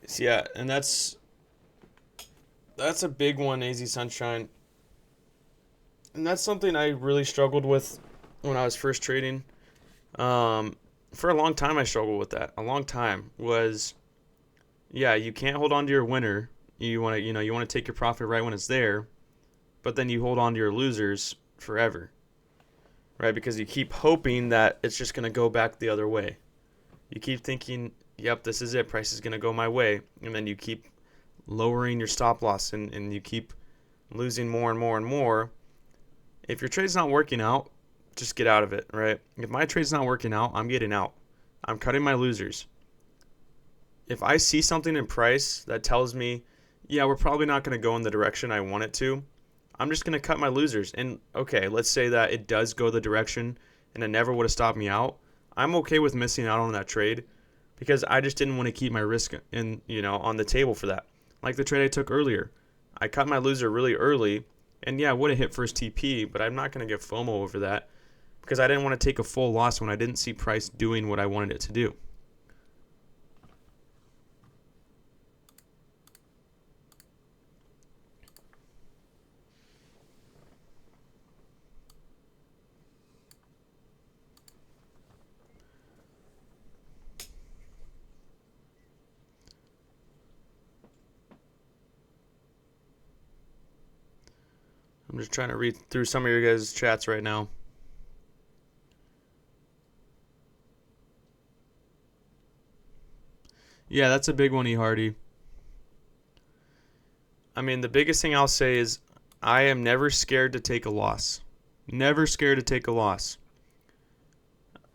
So yeah, and that's a big one, AZ Sunshine. And that's something I really struggled with when I was first trading. For a long time I struggled with that. A long time was, yeah, you can't hold on to your winner. You want to take your profit right when it's there, but then you hold on to your losers forever. Right? Because you keep hoping that it's just going to go back the other way. You keep thinking, yep, this is it. Price is going to go my way. And then you keep lowering your stop loss and you keep losing more and more and more. If your trade's not working out, just get out of it, right? If my trade's not working out, I'm getting out. I'm cutting my losers. If I see something in price that tells me, yeah, we're probably not going to go in the direction I want it to, I'm just going to cut my losers. And okay, let's say that it does go the direction and it never would have stopped me out. I'm okay with missing out on that trade because I just didn't want to keep my risk on the table for that. Like the trade I took earlier. I cut my loser really early, and yeah, I would have hit first TP, but I'm not going to get FOMO over that because I didn't want to take a full loss when I didn't see price doing what I wanted it to do. I'm just trying to read through some of your guys' chats right now. Yeah, that's a big one, E. Hardy. I mean, the biggest thing I'll say is I am never scared to take a loss. Never scared to take a loss.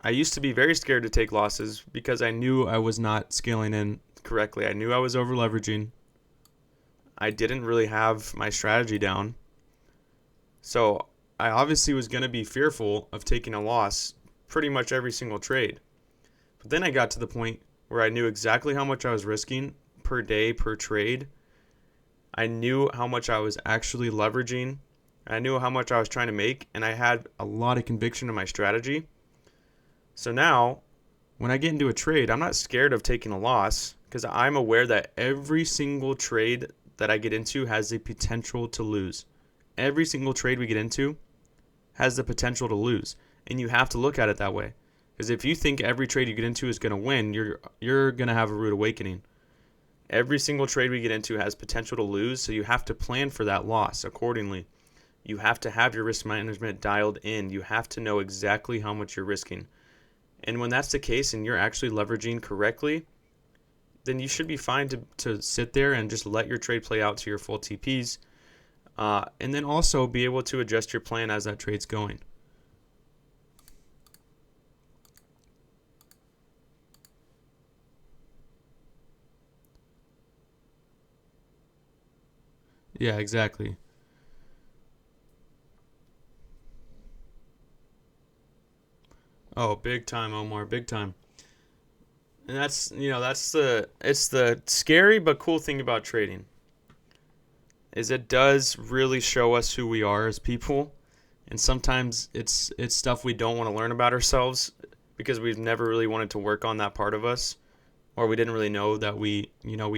I used to be very scared to take losses because I knew I was not scaling in correctly. I knew I was over leveraging. I didn't really have my strategy down. So I obviously was going to be fearful of taking a loss pretty much every single trade. But then I got to the point where I knew exactly how much I was risking per day, per trade. I knew how much I was actually leveraging. I knew how much I was trying to make, and I had a lot of conviction in my strategy. So now, when I get into a trade, I'm not scared of taking a loss because I'm aware that every single trade that I get into has the potential to lose. Every single trade we get into has the potential to lose, and you have to look at it that way. Because if you think every trade you get into is going to win, you're going to have a rude awakening. Every single trade we get into has potential to lose, so you have to plan for that loss accordingly. You have to have your risk management dialed in. You have to know exactly how much you're risking. And when that's the case and you're actually leveraging correctly, then you should be fine to sit there and just let your trade play out to your full TPs. And then also be able to adjust your plan as that trade's going. Yeah, exactly. Oh, big time, Omar, big time. And it's the scary but cool thing about trading is it does really show us who we are as people. And sometimes it's stuff we don't want to learn about ourselves because we've never really wanted to work on that part of us, or we didn't really know that we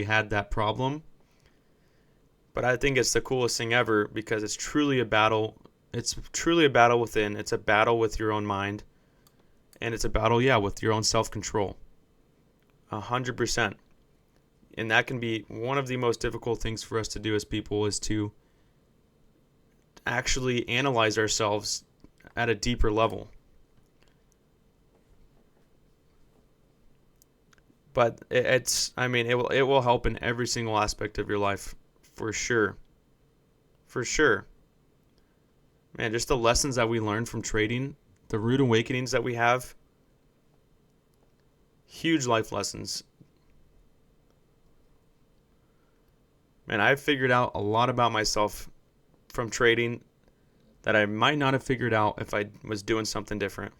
had that problem. But I think it's the coolest thing ever because it's truly a battle. It's truly a battle within. It's a battle with your own mind, and it's a battle, yeah, with your own self-control. 100%. And that can be one of the most difficult things for us to do as people is to actually analyze ourselves at a deeper level. But it will help in every single aspect of your life, for sure. For sure. Man, just the lessons that we learn from trading, the rude awakenings that we have, huge life lessons. Man, I've figured out a lot about myself from trading that I might not have figured out if I was doing something different.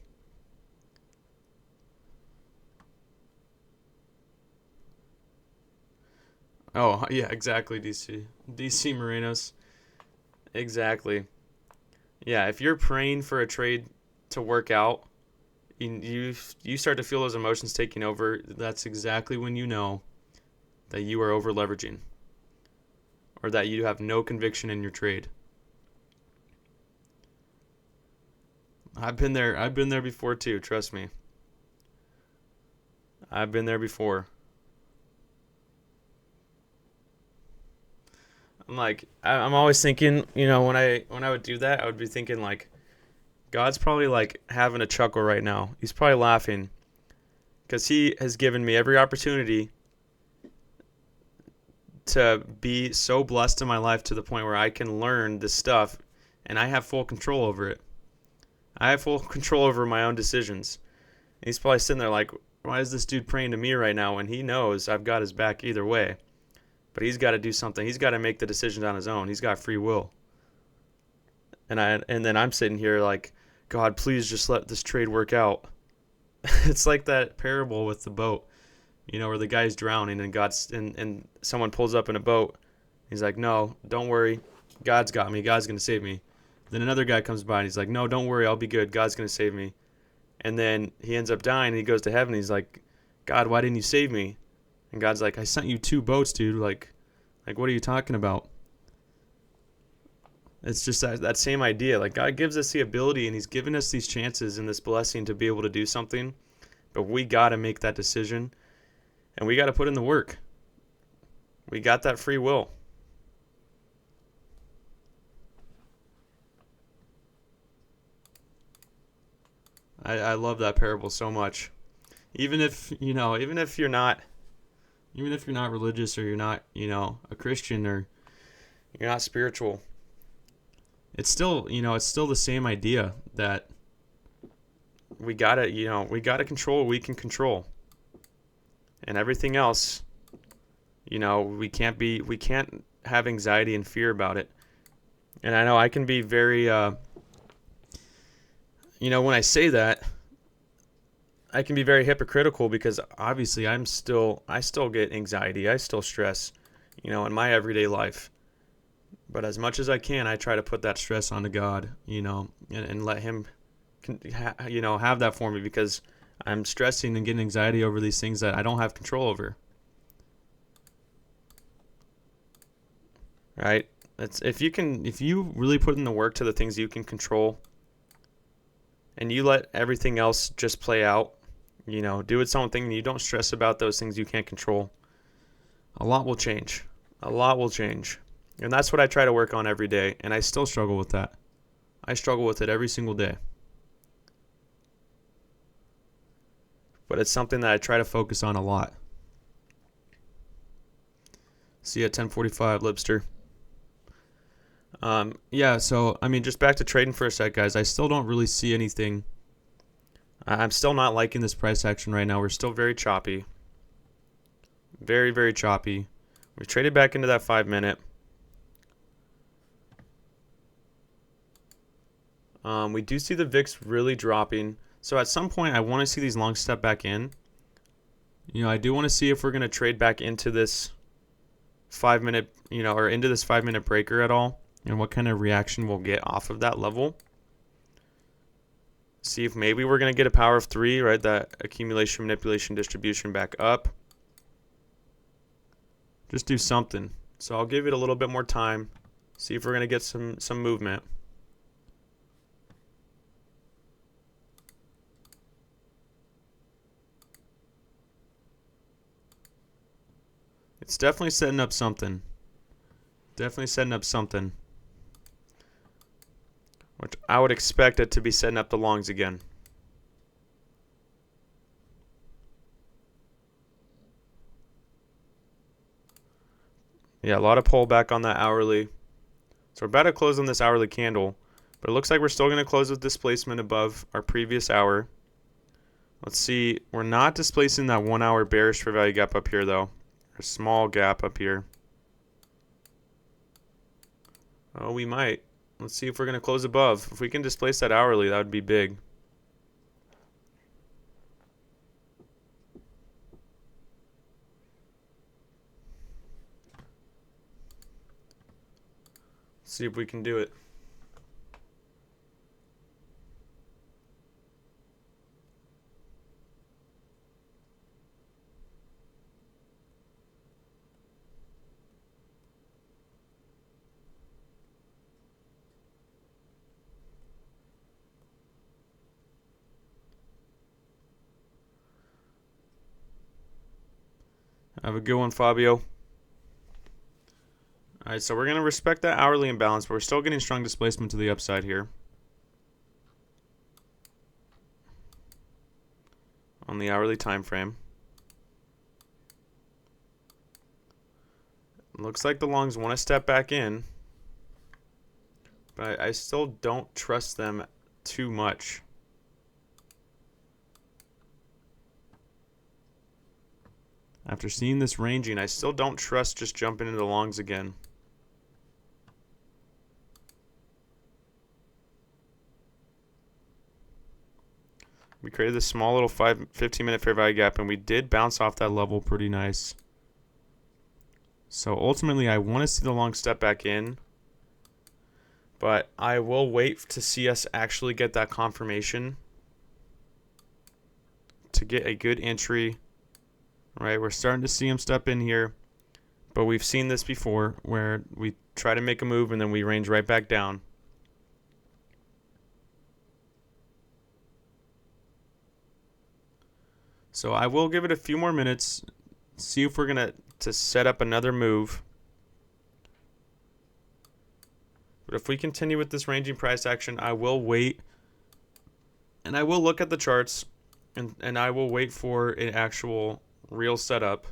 Oh, yeah, exactly, DC. DC Morenos. Exactly. Yeah, if you're praying for a trade to work out, you start to feel those emotions taking over, that's exactly when you know that you are over leveraging or that you have no conviction in your trade. I've been there before too, trust me. I've been there before. I'm always thinking, when I would do that, I would be thinking like God's probably like having a chuckle right now. He's probably laughing because he has given me every opportunity to be so blessed in my life to the point where I can learn this stuff and I have full control over it. I have full control over my own decisions. And he's probably sitting there like, why is this dude praying to me right now when he knows I've got his back either way? But he's got to do something. He's got to make the decisions on his own. He's got free will. And then I'm sitting here like, God, please just let this trade work out. It's like that parable with the boat, where the guy's drowning and someone pulls up in a boat. He's like, no, don't worry. God's got me. God's going to save me. Then another guy comes by and he's like, no, don't worry. I'll be good. God's going to save me. And then he ends up dying and he goes to heaven. He's like, God, why didn't you save me? And God's like, I sent you 2 boats, dude. Like what are you talking about? It's just that same idea. Like, God gives us the ability and he's given us these chances and this blessing to be able to do something. But we got to make that decision and we got to put in the work. We got that free will. I love that parable so much. Even if you're not religious or you're not, a Christian or you're not spiritual, it's still the same idea that we gotta control what we can control. And everything else, we can't have anxiety and fear about it. And I know I can be very, when I say that, I can be very hypocritical because obviously I still get anxiety. I still stress, in my everyday life. But as much as I can, I try to put that stress onto God, and let him, have that for me because I'm stressing and getting anxiety over these things that I don't have control over. Right? If you really put in the work to the things you can control and you let everything else just play out, do its own thing and you don't stress about those things you can't control, a lot will change. A lot will change. And that's what I try to work on every day, and I still struggle with that. I struggle with it every single day. But it's something that I try to focus on a lot. See you at 10:45, Libster. So, just back to trading for a sec, guys. I still don't really see anything. I'm still not liking this price action right now. We're still very choppy. Very, very choppy. We traded back into that 5-minute. We do see the VIX really dropping. So at some point, I want to see these longs step back in. I do want to see if we're going to trade back into this 5-minute, or into this 5-minute breaker at all, and what kind of reaction we'll get off of that level. See if maybe we're going to get a power of 3, right? That accumulation, manipulation, distribution back up. Just do something. So I'll give it a little bit more time. See if we're going to get some movement. It's definitely setting up something. Which I would expect it to be setting up the longs again. Yeah, a lot of pullback on that hourly. So we're about to close on this hourly candle. But it looks like we're still going to close with displacement above our previous hour. Let's see. We're not displacing that 1 hour bearish fair value gap up here, though. A small gap up here. Oh, we might. Let's see if we're going to close above. If we can displace that hourly, that would be big. Let's see if we can do it. Have a good one, Fabio. Alright, so we're going to respect that hourly imbalance, but we're still getting strong displacement to the upside here. On on the hourly time frame. Looks like the longs want to step back in, but I still don't trust them too much. After seeing this ranging, I still don't trust just jumping into the longs again. We created this small little 15-minute fair value gap, and we did bounce off that level pretty nice. So ultimately, I want to see the long step back in, but I will wait to see us actually get that confirmation to get a good entry. Right, we're starting to see him step in here, but we've seen this before where we try to make a move and then we range right back down. So I will give it a few more minutes, see if we're going to set up another move. But if we continue with this ranging price action, I will wait, and I will look at the charts, and I will wait for an actual real setup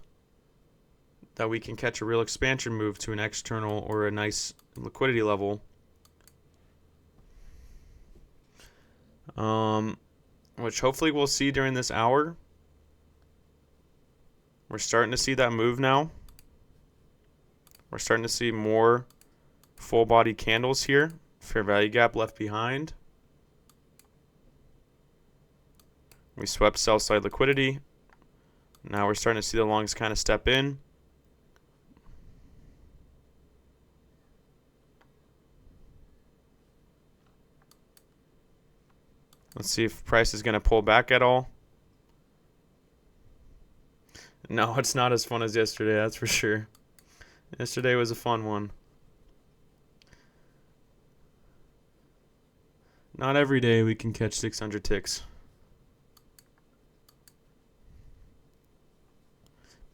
that we can catch a real expansion move to an external or a nice liquidity level. Which hopefully we'll see during this hour. We're starting to see that move now. We're starting to see more full body candles here. Fair value gap left behind. We swept sell side liquidity. Now we're starting to see the longs kind of step in. Let's see if price is going to pull back at all. No, it's not as fun as yesterday, that's for sure. Yesterday was a fun one. Not every day we can catch 600 ticks.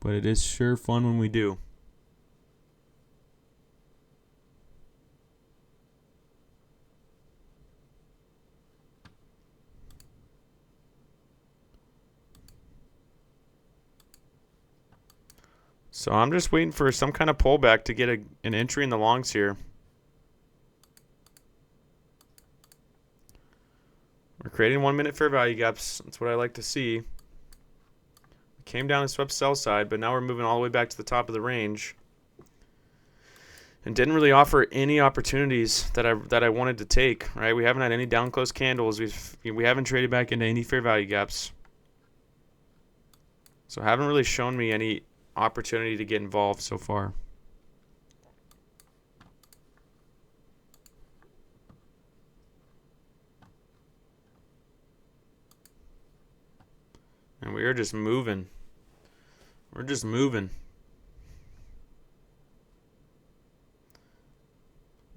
But it is sure fun when we do. So I'm just waiting for some kind of pullback to get an entry in the longs here. We're creating 1 minute fair value gaps. That's what I like to see. Came down and swept sell side, but now we're moving all the way back to the top of the range. And didn't really offer any opportunities that I wanted to take, right? We haven't had any down close candles. We haven't traded back into any fair value gaps. So haven't really shown me any opportunity to get involved so far. And we are just moving. We're just moving.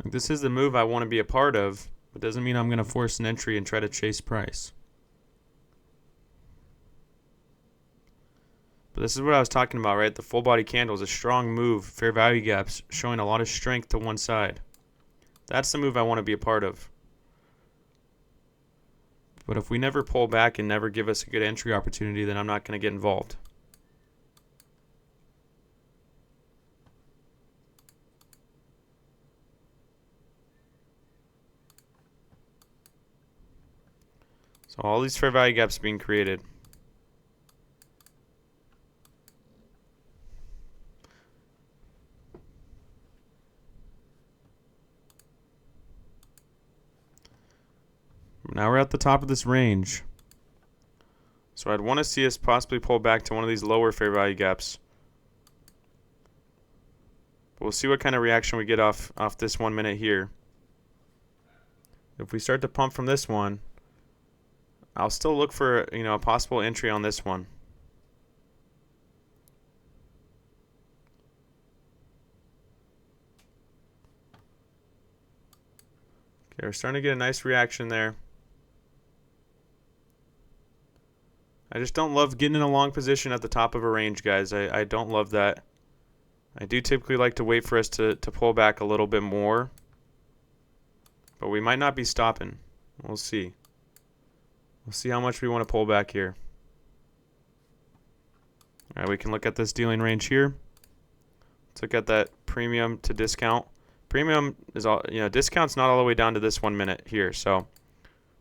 Like, this is the move I want to be a part of, but doesn't mean I'm going to force an entry and try to chase price. But this is what I was talking about, right? The full body candle is a strong move. Fair value gaps showing a lot of strength to one side. That's the move I want to be a part of. But if we never pull back and never give us a good entry opportunity, then I'm not going to get involved. So all these fair value gaps being created. Now we're at the top of this range. So I'd want to see us possibly pull back to one of these lower fair value gaps. But we'll see what kind of reaction we get off this 1 minute here. If we start to pump from this one, I'll still look for, a possible entry on this one. Okay, we're starting to get a nice reaction there. I just don't love getting in a long position at the top of a range, guys. I don't love that. I do typically like to wait for us to pull back a little bit more. But we might not be stopping. We'll see. We'll see how much we want to pull back here. All right, we can look at this dealing range here. Let's look at that premium to discount. Premium is all, discount's not all the way down to this 1 minute here, so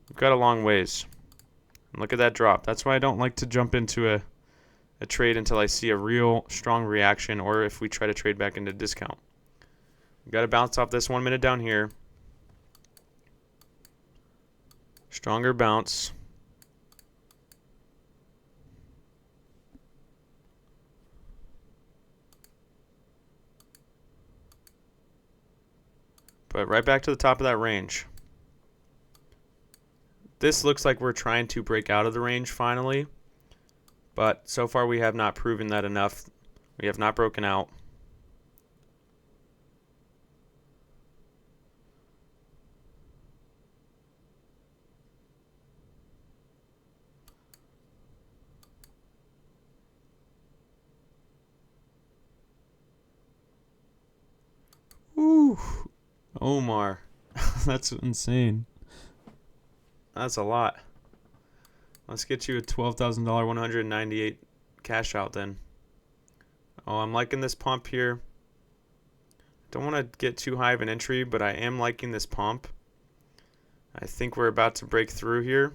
we've got a long ways. And look at that drop. That's why I don't like to jump into a trade until I see a real strong reaction, or if we try to trade back into discount. We've got to bounce off this 1 minute down here. Stronger bounce. But right back to the top of that range. This looks like we're trying to break out of the range finally. But so far we have not proven that enough. We have not broken out. Ooh, Omar. That's insane. That's a lot. Let's get you a $12,000 198 cash out then. Oh, I'm liking this pump here. Don't want to get too high of an entry, but I am liking this pump. I think we're about to break through here.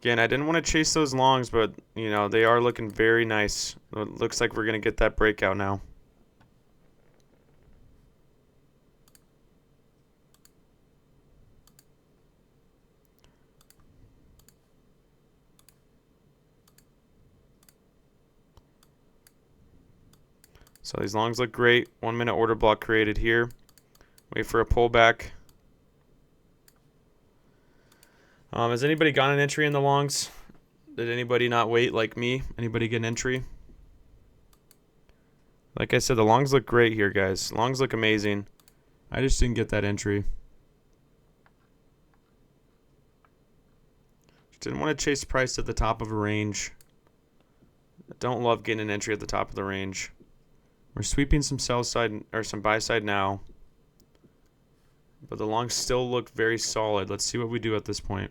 Again, I didn't want to chase those longs, but, they are looking very nice. It looks like we're going to get that breakout now. So these longs look great. 1 minute order block created here. Wait for a pullback. Has anybody got an entry in the longs? Did anybody not wait like me? Anybody get an entry? Like I said, the longs look great here, guys. Longs look amazing. I just didn't get that entry. Just didn't want to chase price at the top of a range. I don't love getting an entry at the top of the range. We're sweeping some sell side or some buy side now. But the longs still look very solid. Let's see what we do at this point.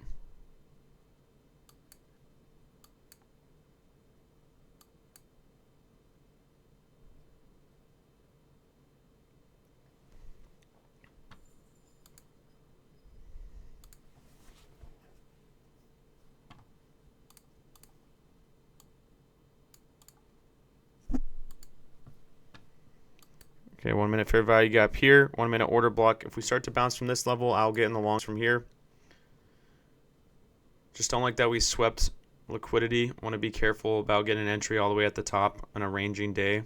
Okay, 1 minute fair value gap here. 1 minute order block. If we start to bounce from this level, I'll get in the longs from here. Just don't like that we swept liquidity. Want to be careful about getting an entry all the way at the top on a ranging day.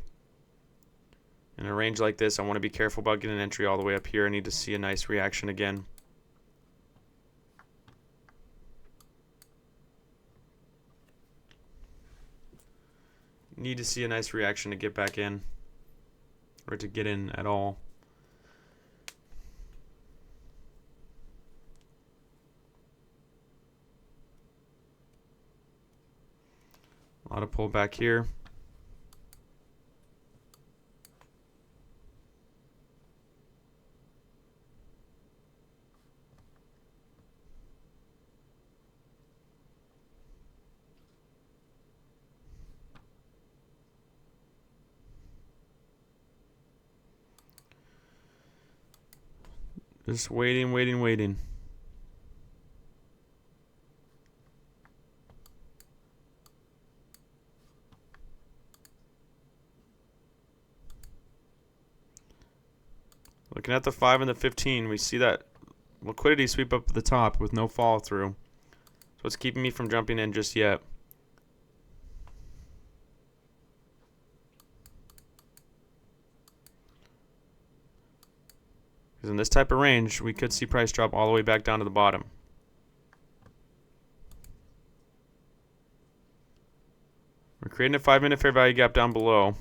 In a range like this, I want to be careful about getting an entry all the way up here. I need to see a nice reaction again. Need to see a nice reaction to get back in. Or to get in at all. A lot of pullback here. Just waiting. Looking at the 5 and the 15, we see that liquidity sweep up at the top with no follow through. So it's keeping me from jumping in just yet. Because in this type of range, we could see price drop all the way back down to the bottom. We're creating a 5 minute fair value gap down below.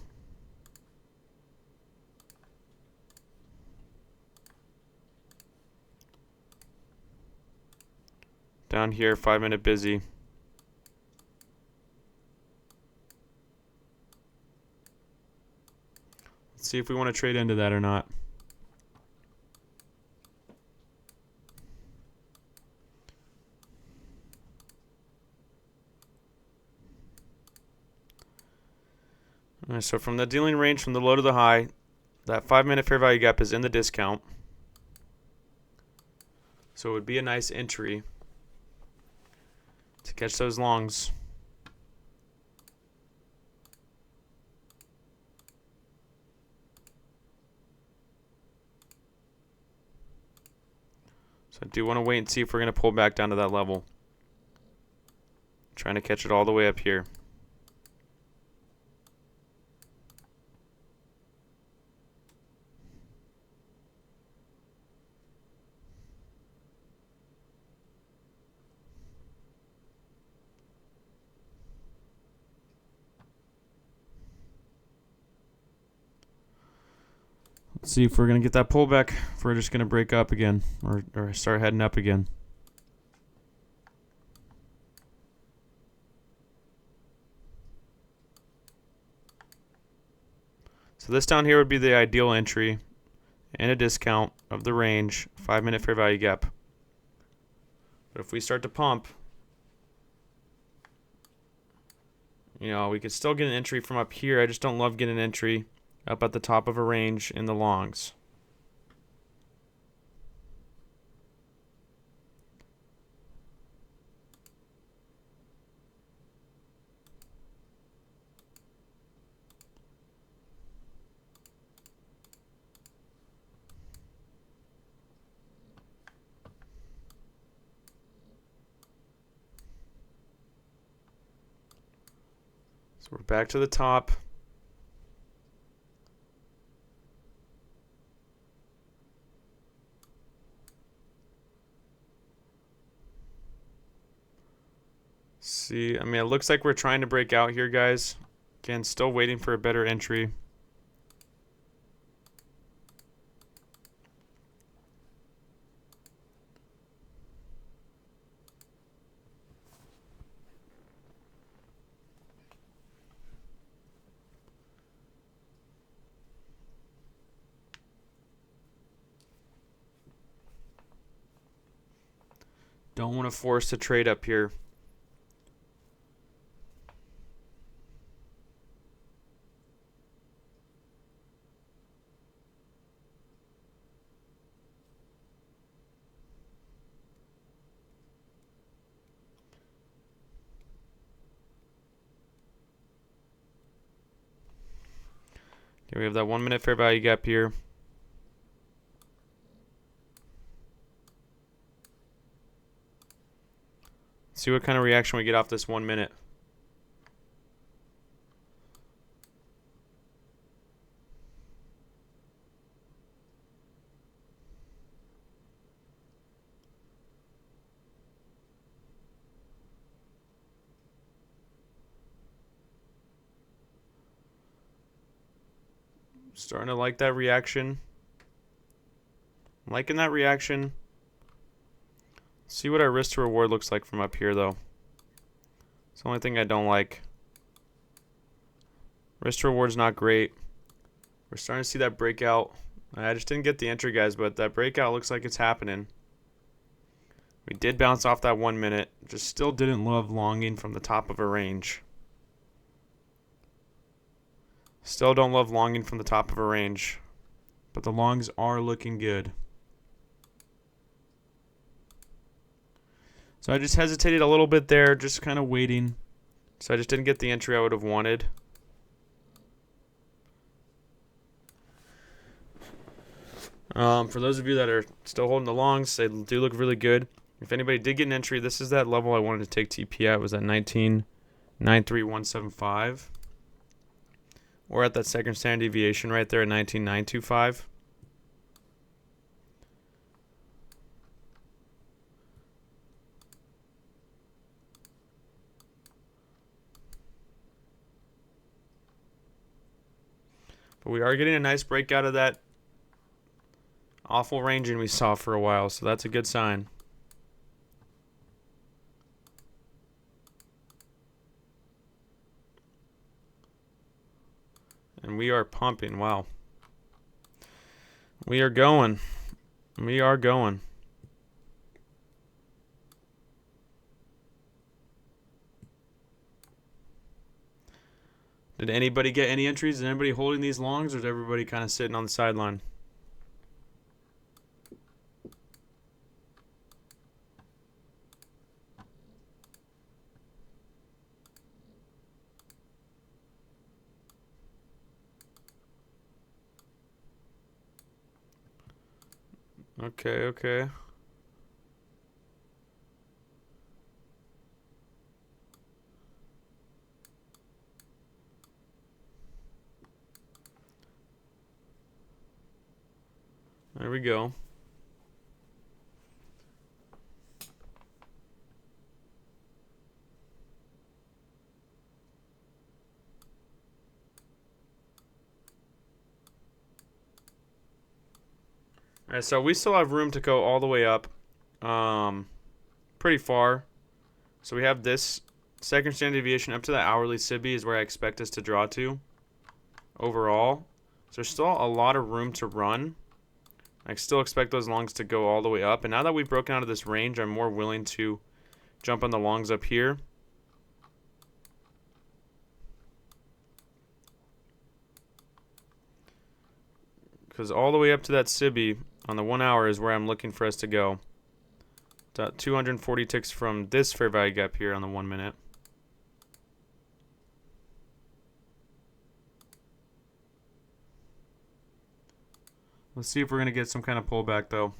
Down here, 5 minute busy. Let's see if we want to trade into that or not. All right, so from the dealing range from the low to the high, that 5-minute fair value gap is in the discount. So it would be a nice entry to catch those longs. So I do want to wait and see if we're going to pull back down to that level. Trying to catch it all the way up here. Let's see if we're going to get that pullback, if we're just going to break up again or start heading up again. So this down here would be the ideal entry and a discount of the range, 5-minute fair value gap. But if we start to pump, you know, we could still get an entry from up here. I just don't love getting an entry up at the top of a range in the longs. So we're back to the top. See, I mean, it looks like we're trying to break out here, guys. Again, still waiting for a better entry. Don't want to force a trade up here. Okay, we have that 1-minute fair value gap here. See what kind of reaction we get off this 1 minute. Starting to like that reaction. Liking that reaction. See what our risk to reward looks like from up here, though. It's the only thing I don't like. Risk to reward's not great. We're starting to see that breakout. I just didn't get the entry, guys, but that breakout looks like it's happening. We did bounce off that 1 minute. Just still didn't love longing from the top of a range. Still don't love longing from the top of a range. But the longs are looking good. So I just hesitated a little bit there, just kind of waiting. So I just didn't get the entry I would have wanted. For those of you that are still holding the longs, they do look really good. If anybody did get an entry, this is that level I wanted to take TP at. It was at 19,93175. Or at that second standard deviation right there at 19,925. But we are getting a nice breakout of that awful ranging we saw for a while, so that's a good sign. And we are pumping. Wow. We are going. We are going. Did anybody get any entries? Is anybody holding these longs, or is everybody kind of sitting on the sideline? Okay, okay. There we go. All right, so we still have room to go all the way up, pretty far. So we have this second standard deviation up to the hourly SIBI is where I expect us to draw to overall. So there's still a lot of room to run. I still expect those longs to go all the way up. And now that we've broken out of this range, I'm more willing to jump on the longs up here. Because all the way up to that SIBI on the 1 hour is where I'm looking for us to go. 240 ticks from this fair value gap here on the 1 minute. Let's see if we're going to get some kind of pullback though.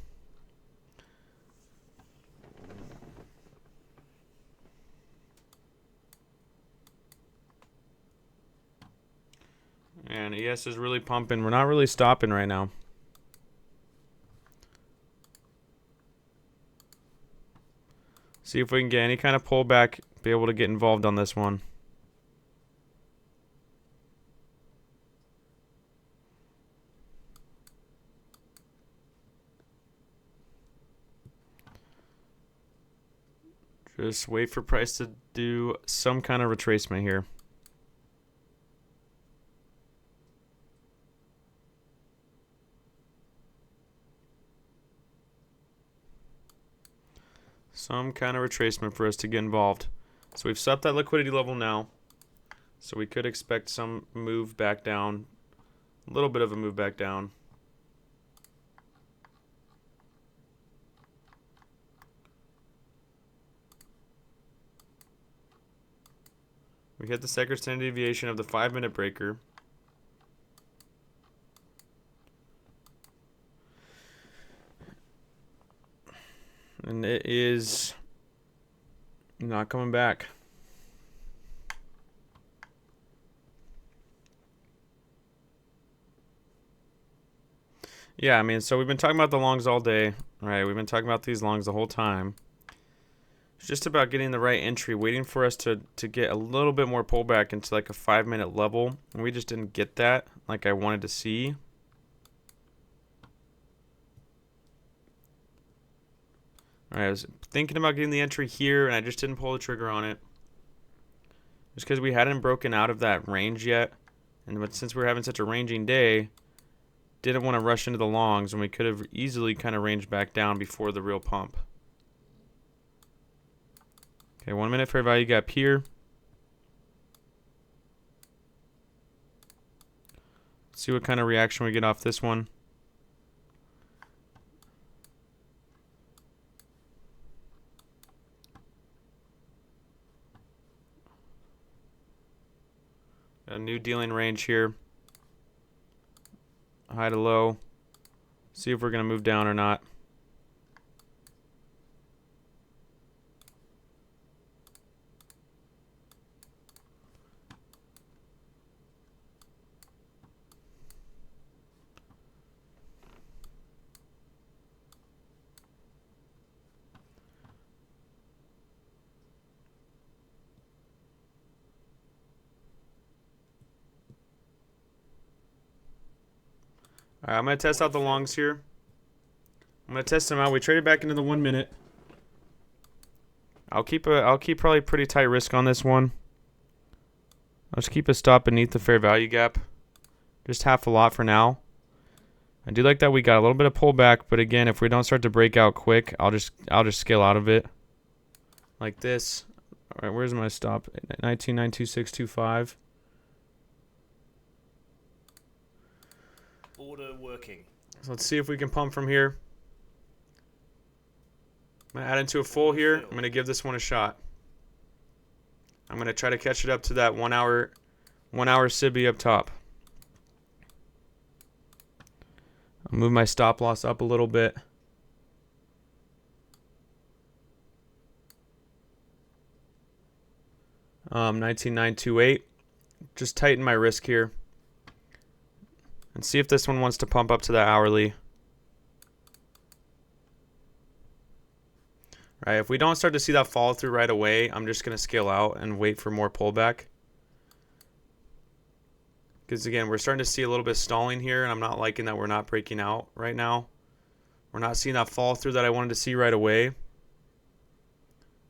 And ES is really pumping. We're not really stopping right now. See if we can get any kind of pullback, be able to get involved on this one. Just wait for price to do some kind of retracement here. Some kind of retracement for us to get involved. So we've set that liquidity level now. So we could expect some move back down. A little bit of a move back down. We hit the second standard deviation of the 5-minute breaker. And it is not coming back. Yeah, I mean, so we've been talking about the longs all day, right? We've been talking about these longs the whole time. It's just about getting the right entry, waiting for us to get a little bit more pullback into like a 5-minute level. And we just didn't get that like I wanted to see. All right, I was thinking about getting the entry here, and I just didn't pull the trigger on it. Just because we hadn't broken out of that range yet. And since we were having such a ranging day, didn't want to rush into the longs, and we could have easily kind of ranged back down before the real pump. Okay, 1 minute fair value gap here. Let's see what kind of reaction we get off this one. A new dealing range here. High to low. See if we're going to move down or not. All right, I'm going to test out the longs here. I'm going to test them out. We traded back into the 1 minute. I'll keep probably pretty tight risk on this one. I'll just keep a stop beneath the fair value gap. Just half a lot for now. I do like that we got a little bit of pullback, but again, if we don't start to break out quick, I'll just scale out of it. Like this. All right, where's my stop? 19.92625. working. So let's see if we can pump from here. I'm going to add into a full here. I'm going to give this one a shot. I'm going to try to catch it up to that 1 hour SIBI up top. I'll move my stop loss up a little bit. Um, 19,928. Just tighten my risk here. And see if this one wants to pump up to that hourly. Right, if we don't start to see that follow through right away, I'm just going to scale out and wait for more pullback. Because again, we're starting to see a little bit of stalling here, and I'm not liking that we're not breaking out right now. We're not seeing that follow through that I wanted to see right away.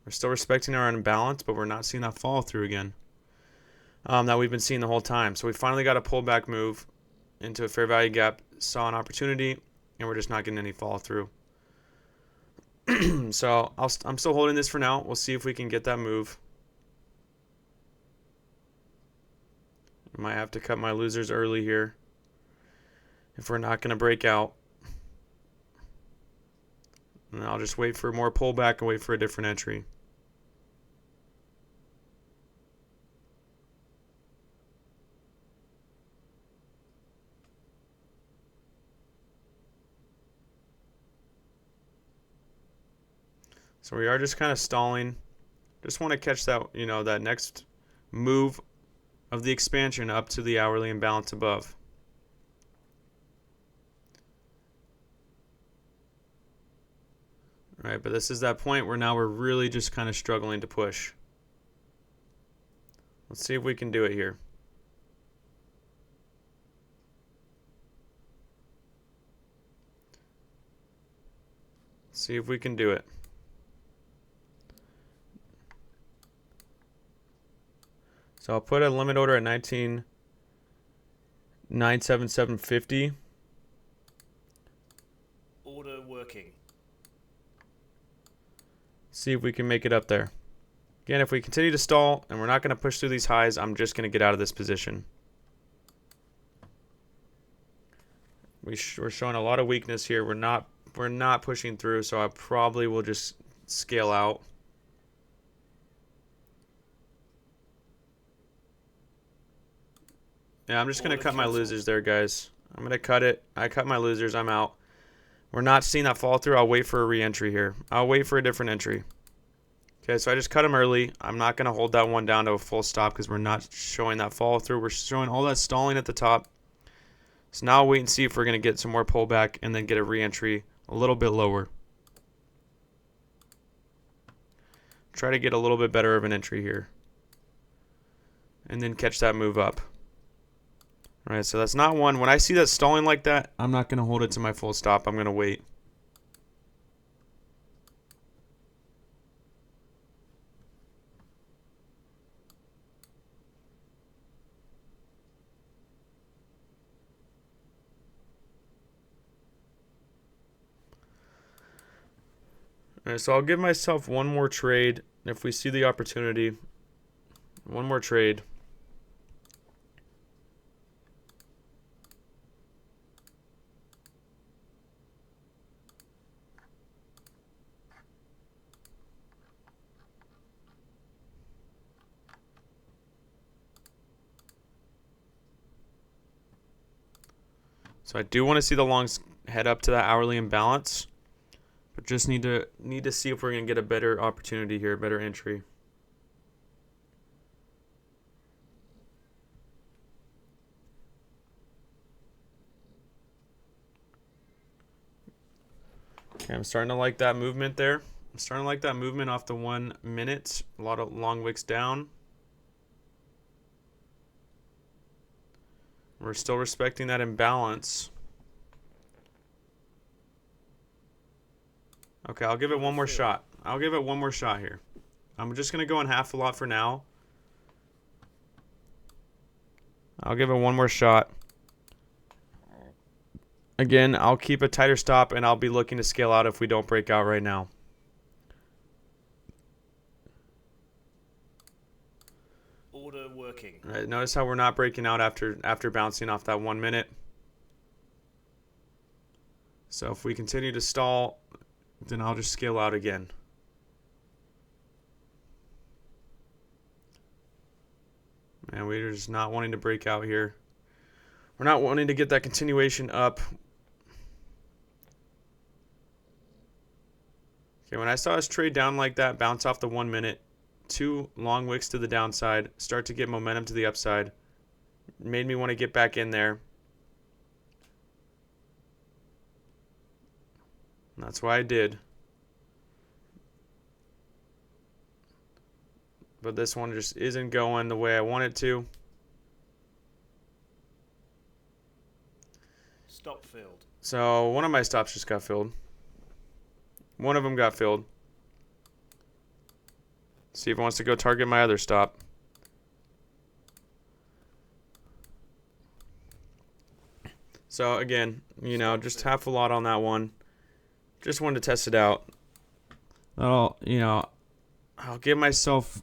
We're still respecting our imbalance, but we're not seeing that follow through again that we've been seeing the whole time. So we finally got a pullback move into a fair value gap, saw an opportunity, and we're just not getting any follow through. So I'm still holding this for now. We'll see if we can get that move. I might have to cut my losers early here if we're not going to break out. And I'll just wait for more pullback and wait for a different entry. So we are just kind of stalling. Just want to catch that, that next move of the expansion up to the hourly imbalance above. All right, but this is that point where now we're really just kind of struggling to push. Let's see if we can do it here. See if we can do it. So I'll put a limit order at 19,977.50. Order working. See if we can make it up there. Again, if we continue to stall and we're not going to push through these highs, I'm just going to get out of this position. We're showing a lot of weakness here. We're not pushing through, so I probably will just scale out. Yeah, I'm just going to cut my losers there, guys. I'm going to cut it. I cut my losers. I'm out. We're not seeing that fall through. I'll wait for a re-entry here. I'll wait for a different entry. Okay, so I just cut them early. I'm not going to hold that one down to a full stop because we're not showing that follow through. We're showing all that stalling at the top. So now I'll wait and see if we're going to get some more pullback and then get a re-entry a little bit lower. Try to get a little bit better of an entry here. And then catch that move up. All right, so that's not one. When I see that stalling like that, I'm not going to hold it to my full stop. I'm going to wait. All right, so I'll give myself one more trade if we see the opportunity. One more trade. So I do want to see the longs head up to that hourly imbalance, but just need to see if we're going to get a better opportunity here, a better entry. Okay, I'm starting to like that movement there. I'm starting to like that movement off the 1 minute. A lot of long wicks down. We're still respecting that imbalance. Okay, I'll give it one more shot. I'll give it one more shot here. I'm just going to go in half a lot for now. I'll give it one more shot. Again, I'll keep a tighter stop, and I'll be looking to scale out if we don't break out right now. Order working. All right, notice how we're not breaking out after bouncing off that 1 minute. So if we continue to stall, then I'll just scale out again. And we're just not wanting to break out here. We're not wanting to get that continuation up. Okay, when I saw us trade down like that, bounce off the 1 minute, 2 long wicks to the downside, start to get momentum to the upside, made me want to get back in there. And that's why I did. But this one just isn't going the way I want it to. Stop filled. So one of my stops just got filled. One of them got filled. See if it wants to go target my other stop. So again, just half a lot on that one. Just wanted to test it out. I'll give myself,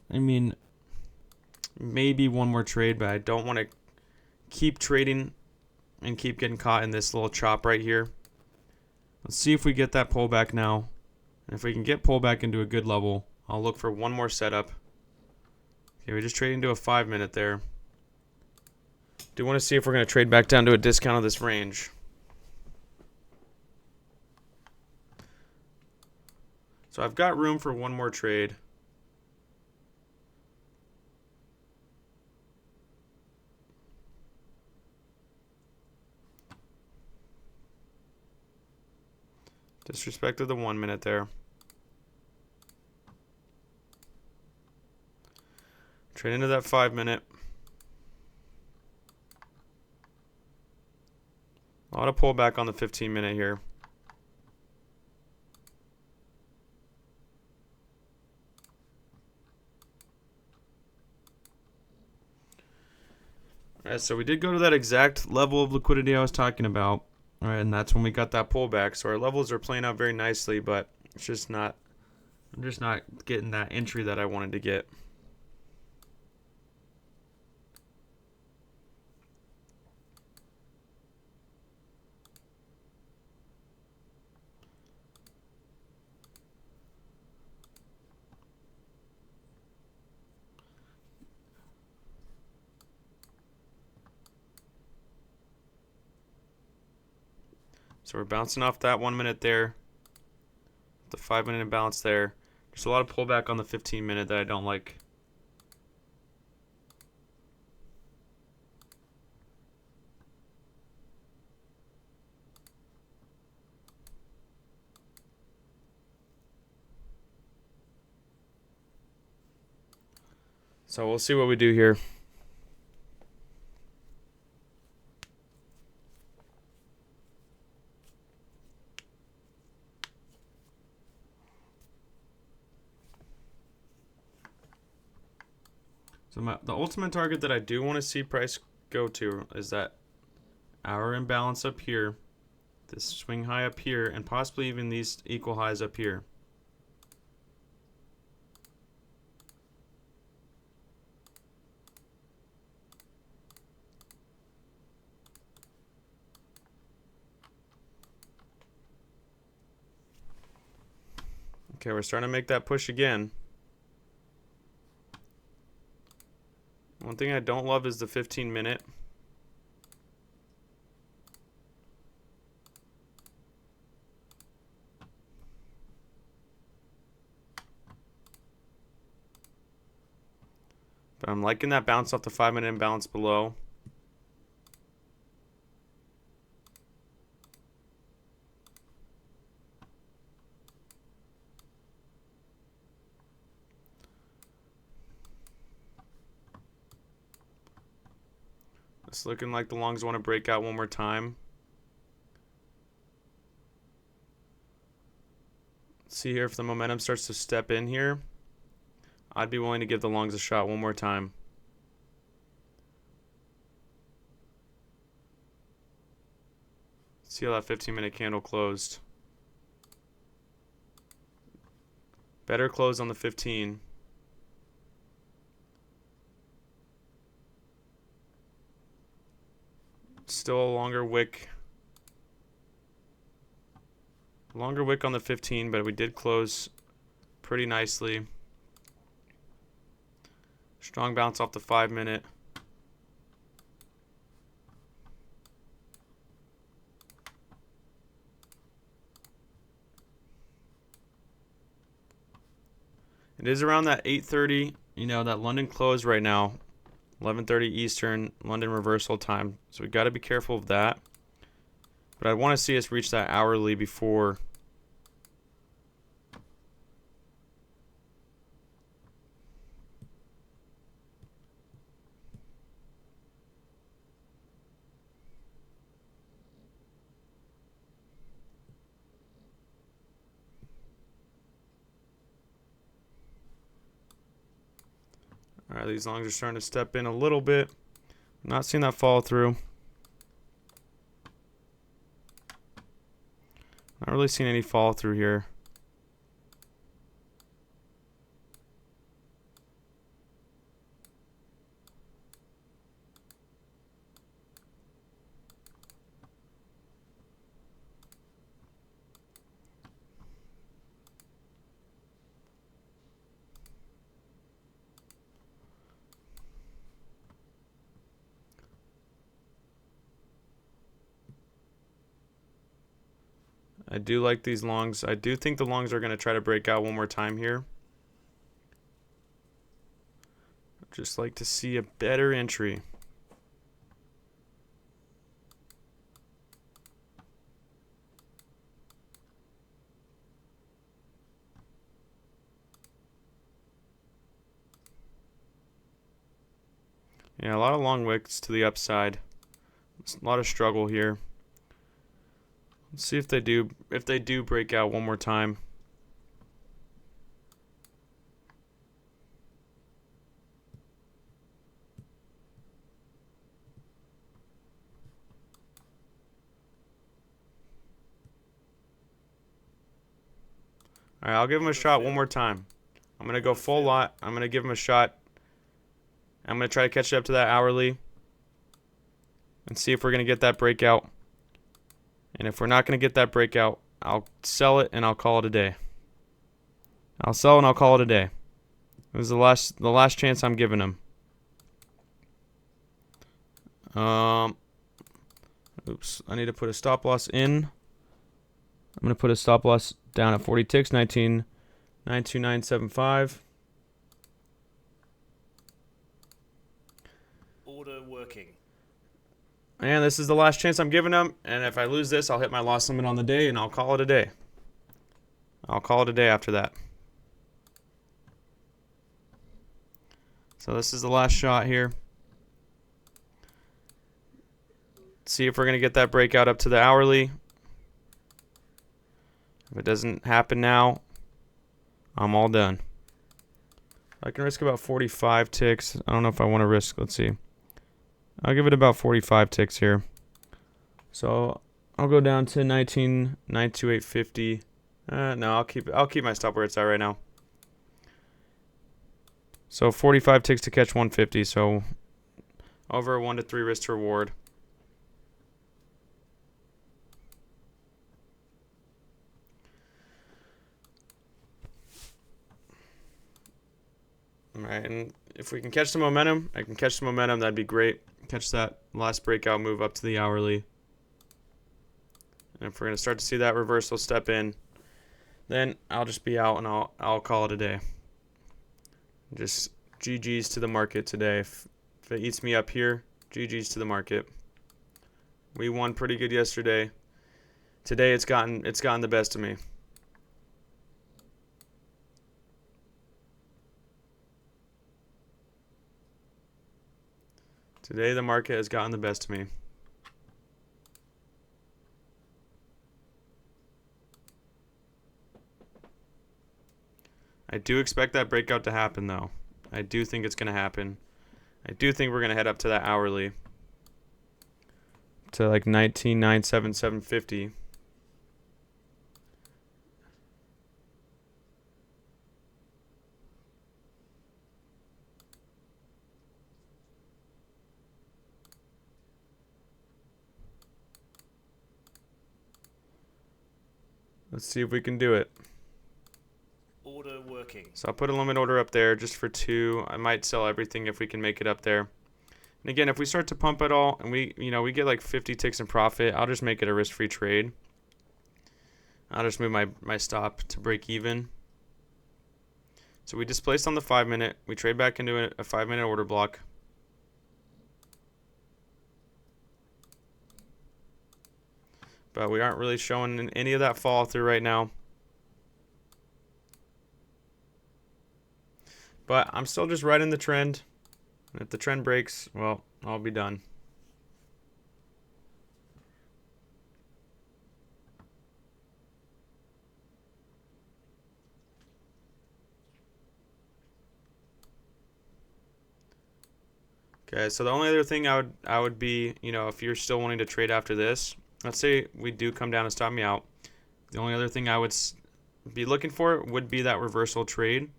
maybe one more trade, but I don't want to keep trading and keep getting caught in this little chop right here. Let's see if we get that pullback now. And if we can get pullback into a good level, I'll look for one more setup. Okay, we just traded into a 5 minute there. Do want to see if we're going to trade back down to a discount of this range. So I've got room for one more trade. Disrespected the 1 minute there. Trade into that 5 minute. A lot of pullback on the 15 minute here. Alright, so we did go to that exact level of liquidity I was talking about. Alright, and that's when we got that pullback. So our levels are playing out very nicely, but it's just not, I'm just not getting that entry that I wanted to get. So we're bouncing off that 1 minute there. The 5 minute imbalance there. There's a lot of pullback on the 15 minute that I don't like. So we'll see what we do here. So the ultimate target that I do want to see price go to is that hour imbalance up here, this swing high up here, and possibly even these equal highs up here. Okay, we're starting to make that push again. One thing I don't love is the 15 minute. But I'm liking that bounce off the 5 minute imbalance below. It's looking like the longs want to break out one more time. Let's see here if the momentum starts to step in here. I'd be willing to give the longs a shot one more time. See how that 15 minute candle closed. Better close on the 15. Still a longer wick. Longer wick on the 15, but we did close pretty nicely. Strong bounce off the 5-minute. It is around that 8:30, that London close right now. 11:30 Eastern, London reversal time. So we got to be careful of that. But I want to see us reach that hourly before. All right, these longs are starting to step in a little bit. Not seeing that follow through. Not really seeing any follow through here. I do like these longs. I do think the longs are going to try to break out one more time here. Just like to see a better entry. Yeah, a lot of long wicks to the upside. A lot of struggle here. Let's see if they do break out one more time. All right, I'll give him a shot one more time. I'm going to go full lot. I'm going to give him a shot. I'm going to try to catch it up to that hourly and see if we're going to get that breakout. And if we're not going to get that breakout, I'll sell it and I'll call it a day. I'll sell and I'll call it a day. This is the last chance I'm giving him. Oops, I need to put a stop loss in. I'm going to put a stop loss down at 40 ticks, 19.92975. Order working. And this is the last chance I'm giving him. And if I lose this, I'll hit my loss limit on the day and I'll call it a day. I'll call it a day after that. So this is the last shot here. See if we're going to get that breakout up to the hourly. If it doesn't happen now, I'm all done. I can risk about 45 ticks. I don't know if I want to risk. Let's see. I'll give it about 45 ticks here. So I'll go down to 19.92850. No, I'll keep my stop where it's at right now. So 45 ticks to catch 150. So over a 1 to 3 risk to reward. All right, and if we can catch some momentum, that'd be great. Catch that last breakout move up to the hourly. And if we're going to start to see that reversal step in, then I'll just be out and I'll call it a day. Just GG's to the market today. If it eats me up here, GG's to the market. We won pretty good yesterday. Today it's gotten the best of me. Today the market has gotten the best of me. I do expect that breakout to happen though. I do think it's going to happen. I do think we're going to head up to that hourly. To like 19.97750. Let's see if we can do it. Order working. So I'll put a limit order up there just for 2. I might sell everything if we can make it up there. And again, if we start to pump at all and we get like 50 ticks in profit, I'll just make it a risk-free trade. I'll just move my stop to break even. So we displaced on the 5-minute. We trade back into a 5-minute order block. But we aren't really showing any of that follow through right now. But I'm still just riding the trend. And if the trend breaks, well, I'll be done. Okay, so the only other thing I would be, if you're still wanting to trade after this, let's say we do come down and stop me out. The only other thing I would be looking for would be that reversal trade.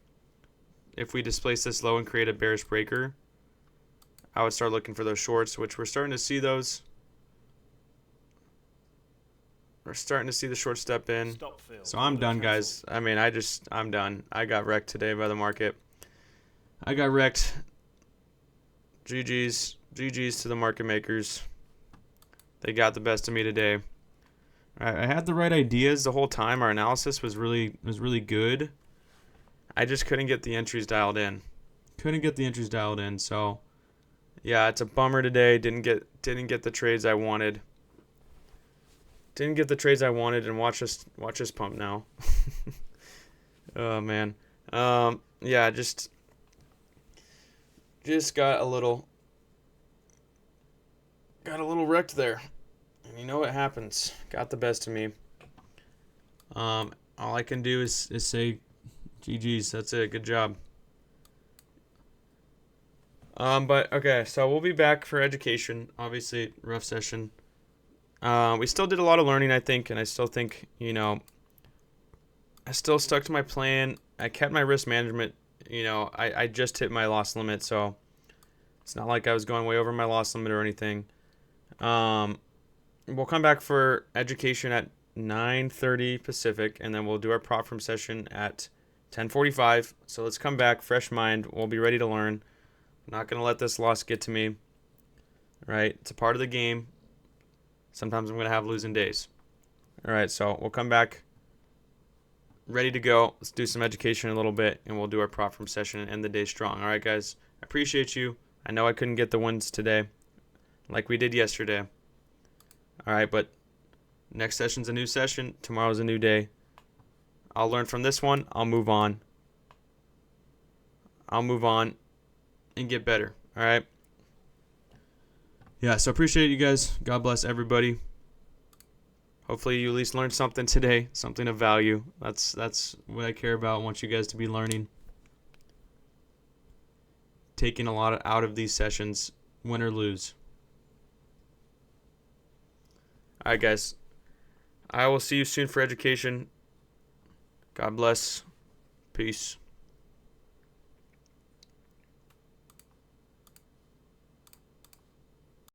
If we displace this low and create a bearish breaker, I would start looking for those shorts, which we're starting to see those. We're starting to see the short step in. Stop fill. So I'm Order done, cancelled. guys. I mean, I'm done. I got wrecked today by the market. I got wrecked. GG's to the market makers. They got the best of me today. I had the right ideas the whole time. Our analysis was really good. I just couldn't get the entries dialed in. So yeah, it's a bummer today. Didn't get the trades I wanted. And watch us pump now. Oh man. Yeah, just got a little wrecked there. And you know what happens. Got the best of me. All I can do is say GG's. That's it. Good job. But okay, so we'll be back for education. Obviously, rough session. We still did a lot of learning, I think, and I still think, I still stuck to my plan. I kept my risk management. I just hit my loss limit, so it's not like I was going way over my loss limit or anything. We'll come back for education at 9:30 Pacific, and then we'll do our prop firm session at 10:45. So let's come back, fresh mind. We'll be ready to learn. Not going to let this loss get to me. Right? It's a part of the game. Sometimes I'm going to have losing days. All right, so we'll come back ready to go. Let's do some education in a little bit, and we'll do our prop firm session and end the day strong. All right, guys. I appreciate you. I know I couldn't get the wins today like we did yesterday. All right, but next session's a new session. Tomorrow's a new day. I'll learn from this one. I'll move on and get better. All right. Yeah, so appreciate you guys. God bless everybody. Hopefully you at least learned something today, something of value. That's what I care about. I want you guys to be learning. Taking a lot out of these sessions, win or lose. All right, guys. I will see you soon for education. God bless. Peace.